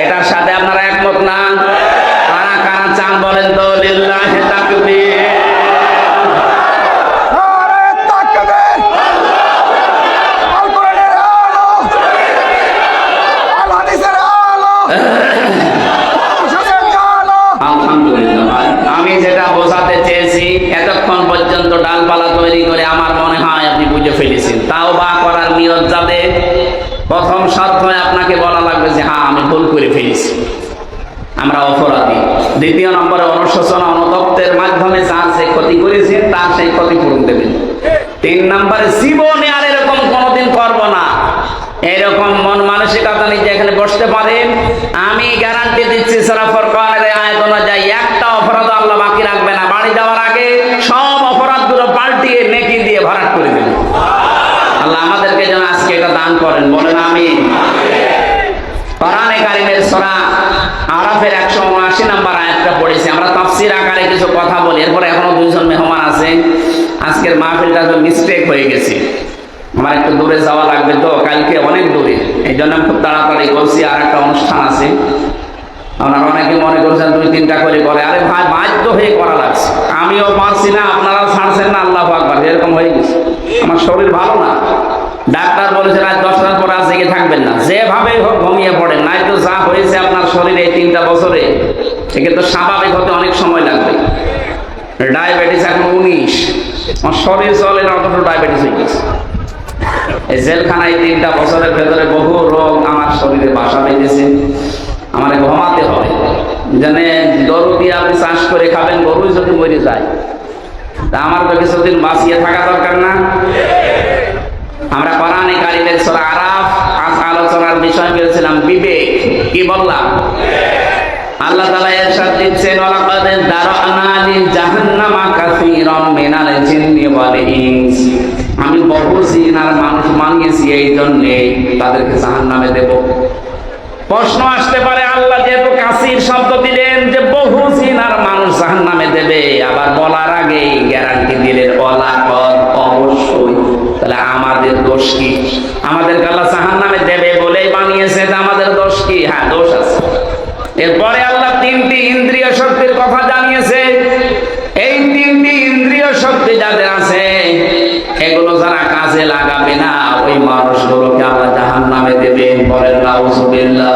এটার সাথে আপনারা একমত না? কারা কারা চান বলেন তো? লিল্লাহি তাকবীর। আমি যেটা বোঝাতে চেয়েছি, এতক্ষণ পর্যন্ত ডালপালা তৈরি করে আমার মনে হয় আপনি বুঝে ফেলেছেন। তাওবা করার নিয়ত যাতে প্রথম শর্ত হয় আপনাকে বলা লাগবে যে হ্যাঁ আমি ভুল করে ফেলেছি, আমরা অপরাধী। 2 নম্বরে অনুশোচনা অনুতপ্তের মাধ্যমে যার যে ক্ষতি করেছেন তার সেই ক্ষতিপূরণ দেবেন। 3 নম্বরে জীবনে আর এরকম কোনোদিন করব না, এরকম মন মানসিকতা নিয়ে এখানে বসতে পারেন। আমি গ্যারান্টি দিচ্ছি সূরা ফুরকানের আয়াত অনুযায়ী একটা অপরাধ আল্লাহ বাকি রাখবে না। বাড়ি যাওয়ার আগে সব অপরাধগুলো পাল্টিয়ে নেকি দিয়ে ভরাট করে দেবেন। আল্লাহ আমাদেরকে যেন আজকে এটা দান করেন, বলেন আমিন। কোরআনে কারীমের সূরা আরাফের 179 নম্বর আয়াতটা পড়েছি। আমরা তাফসীর আকারে কিছু কথা বলি, এরপরে এখনো 2 জন মেহমান আছে। আজকের মাহফিলটা তো মিস্টেক হয়ে গেছে, আমার একটু দূরে যাওয়া লাগবে, তো কালকে অনেক দূরে, এই জন্য খুব তাড়াতাড়ি করছি। আর একটা অনুষ্ঠান আছে, আপনারা অনেকে মনে করছেন 2-3টা করে করে। আরে ভাই বাধ্য হয়ে করা লাগছে, আমিও পারছি না, আপনারাও ছাড়ছেন না, আল্লাহু আকবার, এরকম হয়ে গেছে। আমার শরীর ভালো না, ডাক্তার বলেছে রাত 10টার পর আর জেগে থাকবেন না, যেভাবে হোক ঘুমিয়ে পড়েন, নাই তো যা হয়েছে আপনার শরীরে এই 3টা বছরে, একে তো স্বাভাবিক হতে অনেক সময় লাগবে। ডায়াবেটিস এখন 19, আমার শরীর চলে না অথচ ডায়াবেটিস হয়ে গেছে। এই জেলখানায় 3টা বছরের ভেতরে বহু রোগ আমার শরীরে বাসা বেঁধেছে। আমার ঘুমাতে হবে, জানে গরু দিয়ে আপনি চাষ করে খাবেন, গরুই যদি মরে যায় তা আমার তো কিছুদিন বাঁচিয়ে থাকা দরকার না? আমরা কোরআনে কারিমের সূরা আরাফ আজ আলোচনার বিষয় পেয়েছিলাম বিবেক। কি বললাম? আল্লাহ তাআলা ইরশাদ দিচ্ছেন, ওয়ালাকাদ দারানা লিজাহান্নামা কাসীরাম মিনাল জিন্নি ওয়াল ইনস। আমি বহু জিন আর মানুষ বানিয়েছি এই জন্যে তাদেরকে জাহান্নামে দেব। প্রশ্ন আসতে পারে, আল্লাহ যেহেতু কাসীর শব্দ দিলেন যে বহু জিন আর মানুষ জাহান্নামে দেবে, আবার বলার আগেই গ্যারান্টি দিলেন ওয়ালাকাদ, অবশ্যই, তাহলে আমাদের দোষ কি? আমাদেরকে আল্লাহ জাহান্নামে দেবে বলেই বানিয়েছে, আমাদের দোষ কি? হ্যাঁ, দোষ আছে। এরপরে আল্লাহ 3টি ইন্দ্রিয় শক্তির কথা জানিয়েছে। এই 3টি ইন্দ্রিয় শক্তি যাদের আছে, এগুলো যারা কাজে লাগাবে না, ওই মানুষগুলোকে আল্লাহ জাহান্নামে দেবেন। বলেন নাউযুবিল্লাহ।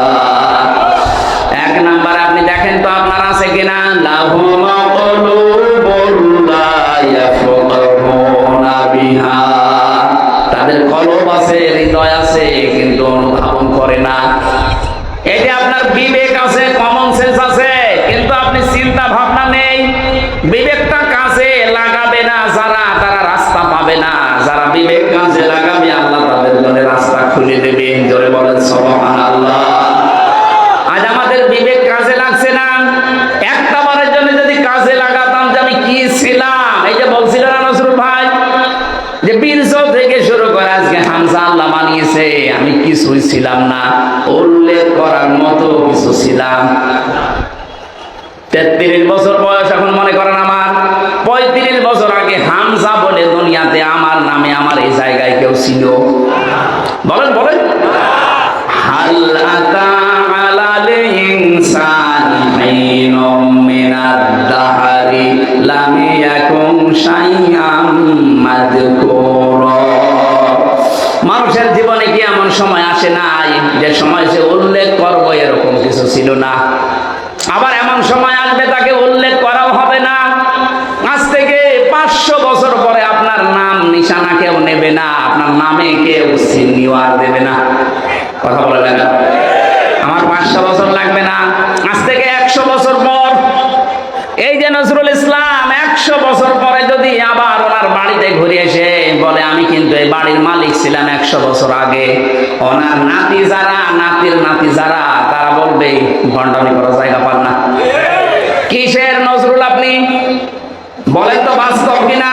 1 নাম্বার আপনি দেখেন তো আপনার আছে কিনা, লাহুম কুলুবুন লা ইয়াফকাহুনা বিহা। তাদের কলব আছে, হৃদয় আছে, কিন্তু অনুধাবন করে না। এই যে আপনার বিবেক আছে, কমন সেন্স আছে, কিন্তু আপনি চিন্তা ভাবনা নেই। বিবেকটা কাজে লাগাবে না যারা, তারা রাস্তা পাবে না। যারা বিবেক কাজে লাগাবে, আল্লাহ তাদের জন্য রাস্তা খুলে দেবে। জোরে বলেন সুবহানাল্লাহ। আজ আমাদের বিবেক কাজে লাগছে না। একটা বারের জন্য যদি কাজে লাগাতাম যে আমি কি ছিলাম, এই যে বলছিল না নজরুল ভাই, যে বীরজ থেকে শুরু করে আজকে হামজা আল্লাহ বানিয়েছে, আমি কিছুই ছিলাম না, উল্লেখ করার মতো কিছু ছিলাম। 33 বছর বয়স এখন, মনে করেন আমার 35 বছর আগে হামজা বলে দুনিয়াতে আমার নামে আমার এই জায়গায় কেউ ছিল? বলেন বলেন। হাল আতা আলাল ইনসানি হিনুম মিনাদ দাহরি লাম ইয়াকুন শাইআম মাযকুরা। মানুষের জীবনে কি এমন সময় আসে নাই যে সময় সে উল্লেখ করব এরকম কিছু ছিল না? আবার এমন সময় আসবে তাকে উল্লেখ করাও হবে না। আজ থেকে 500 বছর পরে আপনার নাম নিশানা কেউ নেবে না, আপনার নামে কেউ সিনিয়র দেবে না। কথা বলে না? আমার 500 বছর লাগবে না, আজ থেকে 100 বছর পর এই যে নজরুল ইসলাম 100 বছর পরে যদি আবার ওনার বাড়িতে ঘুরে এসে বলে আমি কিন্তু এই বাড়ির মালিক ছিলাম 100 বছর আগে, ওনার নাতি যারা, নাতির নাতি যারা, তারা বলবে ভণ্ডামি করার জায়গা পান না। কিসের নজরুল আপনি? বলেন তো বাস্তব কিনা?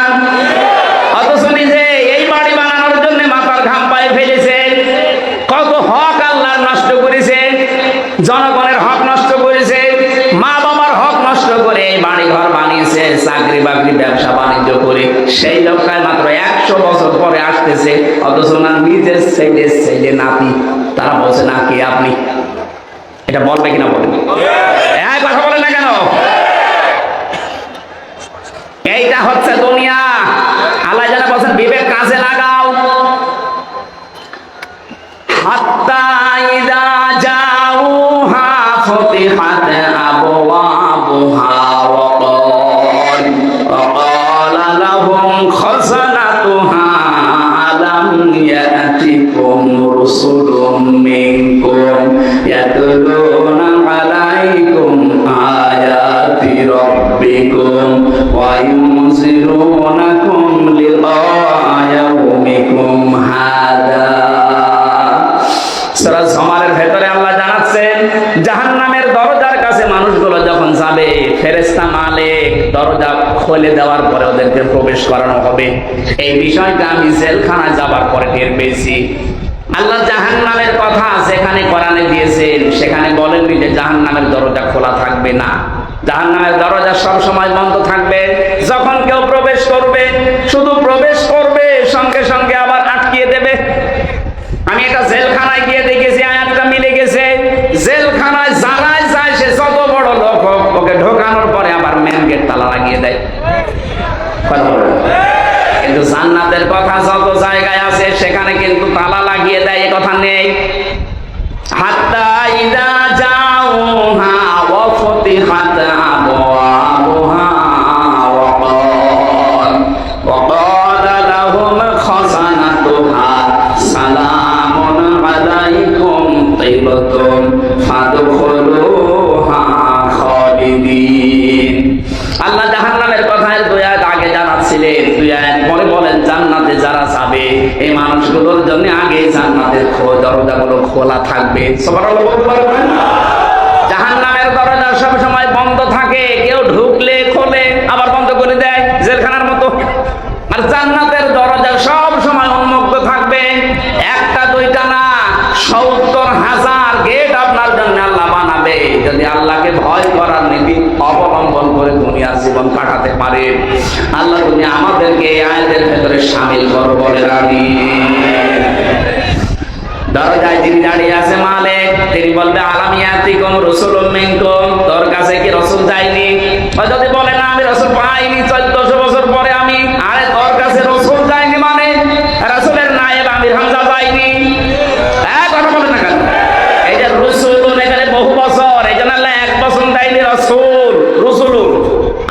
অথচ নিজে এই বাড়ি বানানোর জন্য মাথার ঘাম পায়ে ফেলেছে, কত হক আল্লাহ নষ্ট করেছে, জনগণের হক নষ্ট করেছে, মা বাবার হক নষ্ট করে এই বাড়ি ঘর বানিয়েছে, চাকরি বাকরি ব্যবসা বাণিজ্য করে। সেই লোকটাই মাত্র 100 বছর পরে আসতেছে, অথচ না নিজের ছেলে নাতি, তারা বলছে না কে আপনি? এটা বলবে কিনা বলেন? কথা বলেন না কেন? এইটা হচ্ছে দুনিয়া। আল্লাহ জানা বলছেন বিবেক কাজে লাগাও। হাত্তা ইযা জাউহা ফুতিহাত আবওয়াবুহা ওয়া ক্বালা লাহুম খাযানাতুহা আলাম ইয়াতিকুম রুসুলুম মিনকুম ইয়াতলুনা আলাইকুম আয়াতি রাব্বিকুম ওয়া ইউনজিরুনাকুম লিকা ইয়াউমিকুম হাদা। সূরা জুমারের ভেতরে আল্লাহ জানাচ্ছেন জাহান্নামের দরজার কাছে মানুষগুলো যখন যাবে, ফেরেশতা মালিক দরজা খুলে দেওয়ার পরে ওদেরকে প্রবেশ করানো হবে। এই বিষয়টা আমি জেলখানায় যাবার পরে টের পেয়েছি। আল্লাহ জাহান্নামের কথা যেখানে কোরআনে দিয়েছেন সেখানে বলেননি যে জাহান্নামের দরজা খোলা থাকবে না। জাহান্নামের দরজা সব সময় বন্ধ থাকবে। যখন কেউ প্রবেশ করবে, শুধু প্রবেশ করবে, সঙ্গে সঙ্গে আবার আটকিয়ে দেবে। আমি এটা জেলখানায় গিয়ে দেখেছি, আয়াতটা মিলে গেছে। জেলখানায় যারাই যায়, সে যত বড় লোক হোক, ওকে ঢোকানোর পরে আবার মেন গেট তালা লাগিয়ে দেয়। কিন্তু জান্নাতের কথা যত জায়গায় আছে সেখানে কিন্তু তালা লাগিয়ে দেয়, এ কথা নেই। হাত্তা ইযা জাউহা ওয়া ফুতিহাত আবওয়াবুহা ওয়া ক্বালা লাহুম খাযানাতুহা সালামুন আলাইকুম তিবতুম ফাদখুলুহা খালিদিন। আল্লাহ জাহান্নামের কথা দুই আয়াত আগে জানাচ্ছিলেন, দুই আয়াত পরে বলেন জান্নাতে যারা যাবে এই মানুষগুলোর জন্য আগে জান্নাতের দরজাগুলো খোলা থাকবে। সুবহানাল্লাহ বলতে পারবেন? জাহান্নামের দরজা সব সময় বন্ধ থাকে, কেউ ঢুকলে খোলে আবার বন্ধ করে দেয়, জেলখানার মতো। আর জান্নাতের দরজা সব সময় উন্মুক্ত থাকবে, একটা দুইটা না, ৭০,০০০ গেট আপনার জন্য আল্লাহ বানাবে যদি আল্লাহকে ভয় করার নীতি অবলম্বন করে দুনিয়ার জীবন কাটাতে পারে। আল্লাহ তুমি আমাদেরকে এই আয়াতের ভেতরে শামিল করো, বলে আমিন। দরজায় যিনি দাঁড়িয়ে আছে মালিক, তিনি বলবে আলাম ইয়াতিকুম রাসূলুম মিনকুম, তোর কাছে কি রাসূল যায়নি? ও যদি বলে না আমি রাসূল পাইনি ১৪০০ বছর পরে আমি, আরে তোর কাছে রাসূল যায়নি মানে রাসূলের নায়েব আমির হামজা যায়নি? কথা বলে না কেন? এই যে রাসূলুন এখানে বহু বছর, এই জন্য আল্লাহ এক বছর দেয়নি রাসূল, রাসূলুন।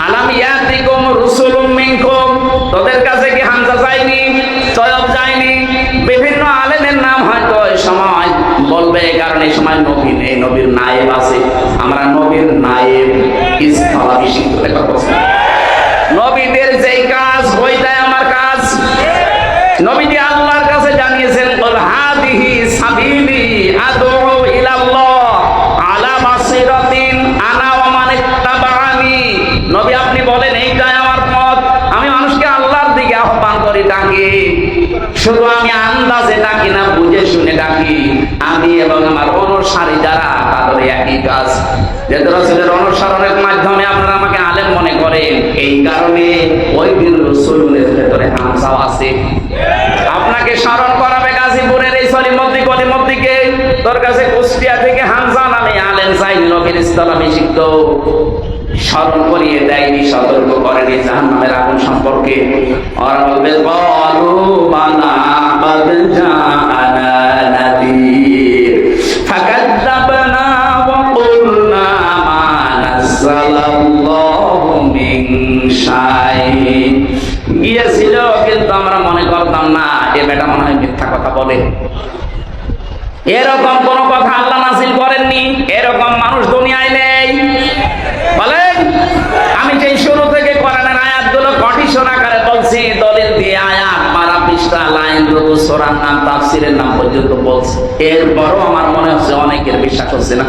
আলাম ইয়াতিকুম রাসূলুম মিনকুম, তোদের কাছে কি হামজা যায়নি, তয়ব যায়নি? বিভিন্ন আলেমের নাম হয়তো এই সময় বলবে, কারণ এই সময় নবী নেই, নবীর নায়েব আছে। আমরা নবীর নায়েব স্থলাভিষিক্ত লেখা বলছি। নবীদের যেই কাজ ওইটাই আমার কাজ। নবীজি আল্লাহর কাছে জানিয়েছেন কুল হাদিহি সাবিলি আদউ ইলাল্লাহ আলা বাসিরাতিন আনা ওয়া মান ইত্তাবাআনি। নবী আপনি বলেন এইটাই আমার পথ, আমি মানুষকে আল্লাহর দিকে আহ্বান করি, ডাকি। শুধু আমি আন্দাজে ডাকি না, বুঝে শুনে ডাকি। আমি এবং আমার অনুসারী যারা তাদের একই কাজ। যেহেতু রাসূলের অনুসরণের মাধ্যমে আপনারা আমাকে আলেম মনে করেন, এই কারণে ওই দিন রাসূলের ভেতরে হামজাও আছে। আপনাকে স্মরণ করাবে গাজীপুরের এই সলিমদ্দি কলিমদ্দিকে, তোর কাছে কুষ্টিয়া থেকে হামজা নামে আলেম চাই, নবীর স্থলাভিষিক্ত। স্মরণ করিয়ে দেয়নি, সতর্ক করেনি জাহান্নামের আগুন সম্পর্কে। আর বলবে ক্বালু বালা ক্বাদ জাআনা নাযীর ফাকাযযাবনা ওয়া কুলনা মা নাযালাল্লাহু মিন শাইইন। গিয়েছিল কিন্তু আমরা মনে করতাম না এ বেটা মনে হয় মিথ্যা কথা বলে। এরকম কোন কথা আল্লাহ নাযিল করেননি, এরকম মানুষ দুনিয়ায় নেই। বলেন, আমি যে শুরু থেকে কোরআনের আয়াতগুলো কটিশন আকারে বলছি, দলিল দিয়ে আয়াত মারা পৃষ্ঠা লাইন রুকু সূরার নাম তাফসীরের নাম পর্যন্ত বলছি, এরপরও আমার মনে হচ্ছে অনেকের বিশ্বাস হচ্ছে না।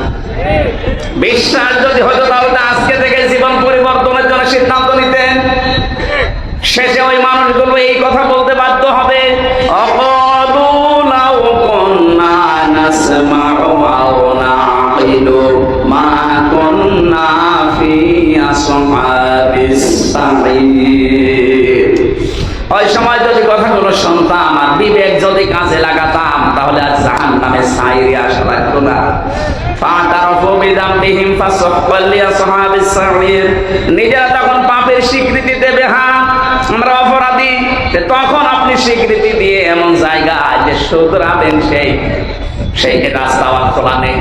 বিশ্বাস যদি হতো তাহলে আজকে থেকে জীবন পরিবর্তনের জন্য সিদ্ধান্ত নিতেন। শেষে ওই মানুষগুলো এই কথা বলতে বাধ্য হবে, অকালু লাউ কুন্না নাসমাউ আও নাঈলু মা কুন্না ফি আসহাবিস সাঈর। ওই সময় যদি কথাগুলো শুনতাম আর বিবেক যদি কাজে লাগাতাম, তাহলে আর জাহান্নামে সাইরে আসা লাগতো না। ফাতারাফু বিযামবিহিম ফাসুহকাল লিআসহাবিস সাঈর। নিজেরা তখন পাপের স্বীকৃতি দেবে, হ্যাঁ আমরা অপরাধী, তখন আপনি স্বীকৃতি দিয়ে এমন জায়গায় যে শুধরাবেন সেই রাস্তা খোলা নেই।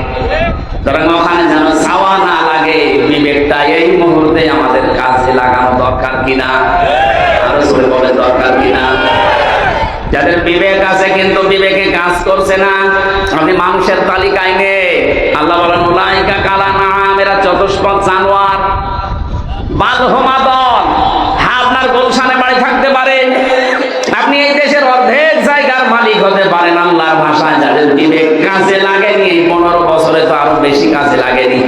সুতরাং ওখানে যেন চাওয়া না লাগে, বিবেকটা এই মুহূর্তে আমাদের কাজে লাগানো দরকার কিনা, আরো জোরে বলে দরকার কিনা। যাদের বিবেক আছে কিন্তু বিবেকে কাজ করছে না, আপনি মানুষের তালিকায় নেই। আল্লাহ বলেন উলাইকা কাল আনআম, এরা চতুষ্পদ জানোয়ার। বাল হুম আদল। হ্যাঁ, আপনার গুলশানে বাড়ি থাকতে পারে, আপনি এই দেশের অর্ধেক জায়গার মালিক হতে পারেন, আল্লাহর ভাষায় যাদের বিবেক কাজে লাগেনি 15 বছরে তো আরো বেশি কাজে লাগেনি।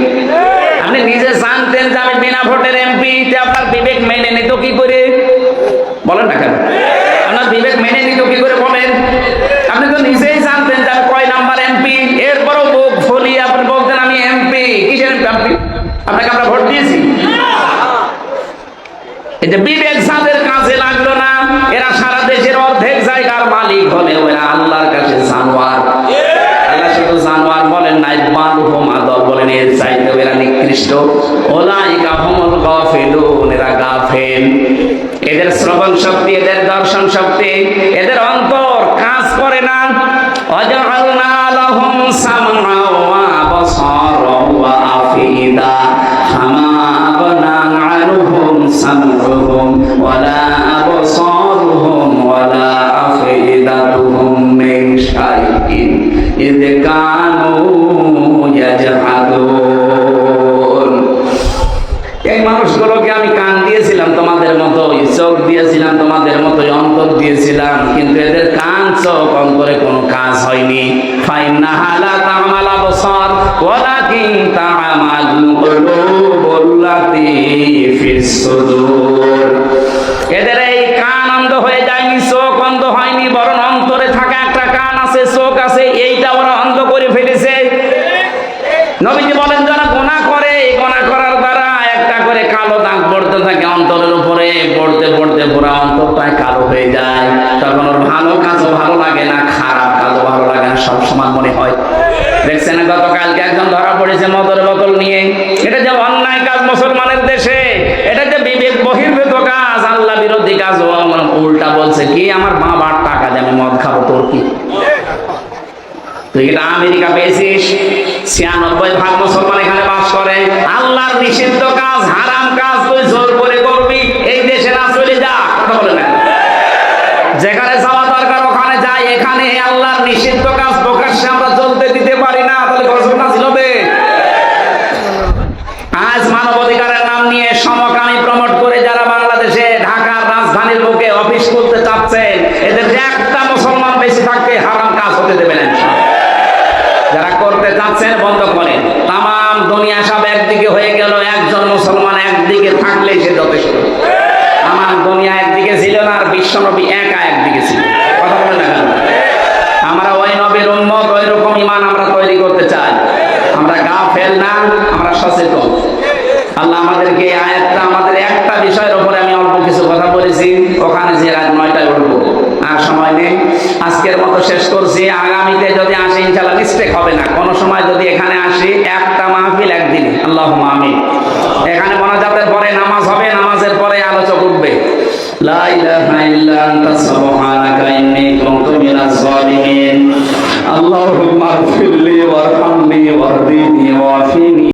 আপনি নিজে জানতেন যে আমি বিনা ভোটের এমপি, আপনার বিবেক মেনে নিত কি করে? বলেন না কেন? আপনার বিবেক মেনে নিত কি করে বলেন? আপনি তো নিজেই জানতেন যে আমি কয় নাম্বার এমপি, এরপরও বুক ফুলিয়ে আপনি বলতেন আমি এমপি। কিসের এমপি? আপনাকে আমরা ভোট দিয়েছি। এই যে বিবেক যাদের কাজে লাগলো না, এরা সারা দেশের অর্ধেক জায়গার মালিক হলেও এরা আল্লাহর কাছে জানোয়ার। আল্লাহ শুধু জানোয়ার বলেন নাই, বাল হুম আদল বলেন, এর চাইতেও এরা নিকৃষ্ট। নিকৃষ্ট। উলাইকা হুমুল গাফিলুন, এরা গাফেল। এদের শ্রবণ শক্তি, এদের দর্শন শক্তি, এদের অন্তর কাজ করে না। ওয়াজআলনা লাহুম সামআ ওয়া আবসারা ওয়া আফিদা ফামা আগনা আনহুম সামউহুম ওয়ালা আবসারুহুম ওয়ালা আফিদাতুহুম মিন শাইইন ইয কানু ইয়াজহাদুন। এই মানুষগুলোকে আমি কান দিয়েছিলাম তোমাদের মতো, চোখ দিয়েছিলাম তোমাদের মতো, অন্তর দিয়েছিলাম, কিন্তু এদের কান চোখ অন্তরে কোনো কাজ হয়নি। ফাইন্নাহা লা তা'মাল আবসার ওয়ালাকিন তা'মাল কুলুবুল্লাতী ফিস সুদূর। এদের এই কান অন্ধ হয়ে যায়নি, চোখ অন্ধ হয়নি, বরং অন্তরে থাকা একটা কান আছে, চোখ আছে, এইটা ওরা অন্ধ করে ফেলেছে। নবীজি বলেন, যারা গুনাহ করে, এই গুনাহ করার দ্বারা একটা করে কালো দাগ পড়তে থাকে অন্তরের উপরে, পড়তে পড়তে পুরো অন্তরটাই কালো হয়ে যায়। তখন ওর ভালো কাজও ভালো লাগে না, খারাপ কাজও ভালো লাগে না, সব সমান মনে হয়। দেখছেন না, গতকালকে একজন ধরা পড়েছে মদের বোতল নিয়ে। এটা যে অন্যায় কাজ মুসলমানের দেশে, এটা যে বিবেক বহির্ভূত কাজ, আল্লাহ বিরোধী কাজ। ও উল্টা বলছে কি, আমার বাবার টাকা দিয়ে আমি মদ খাবো, তোর কি? তুই এটা আমেরিকা পেয়েছিস? 96% মুসলমান এখানে বাস করে। আল্লাহর নিষিদ্ধ কাজ, হারাম কাজ তুই জোর করে করবি, এই দেশে না চলে যা। কথা বলে না, যেখানে যাওয়া দরকার ওখানে যাই। এখানে আল্লাহর নিষিদ্ধ কাজ প্রকাশ্যে আমরা চলতে দিতে পারি না, তাহলে গজব নাযিল হবে। আজ মানবাধিকারের নাম নিয়ে সমকামী প্রমোট করে যারা বাংলাদেশে ঢাকার রাজধানীর বুকে অফিস করতে চাচ্ছেন, এদের যে একটা মুসলমান বেশি থাকতে হারাম কাজ হতে দেবে না। যারা করতে চাচ্ছেন বন্ধ করেন। তামাম দুনিয়া সব একদিকে হয়ে গেল, একজন মুসলমান একদিকে থাকলেই সে যথেষ্ট। আমার দুনিয়া একদিকে ছিল না, আর বিশ্বনবী একা একদিকে ছিল। কথা বলে না কেন? আমরা ওই নবীর উম্মত, ওই রকম ঈমান আমরা তৈরি করতে চাই। আমরা গাফেল না, আমরা সচেতন। আল্লাহ আমাদেরকে এই আয়াতটা, আমাদের একটা বিষয়ের উপরে আমি অল্প কিছু কথা বলেছি, ওখানে যে রাত 9টায় উঠবো, আর সময় নেই। আজকের মতো শেষ করছি। আগামীতে যদি আসি ইনশাআল্লাহ মিস্টেক হবে না। কোনো সময় যদি এখানে আসি, একটা মাহফিল একদিন, আল্লাহুম্মা আমিন। এখানে মোনাজাতের পরে নামাজ হবে, নামাজের পরে আলোচক উঠবে। লা ইলাহা ইল্লা আনতা সুবহানাকা ইন্নী কুনতু মিনাজ জালিমিন। আল্লাহুম্মা ইগফিরলি ওয়ারহামনি ওয়াহদিনি ওয়াফিনি।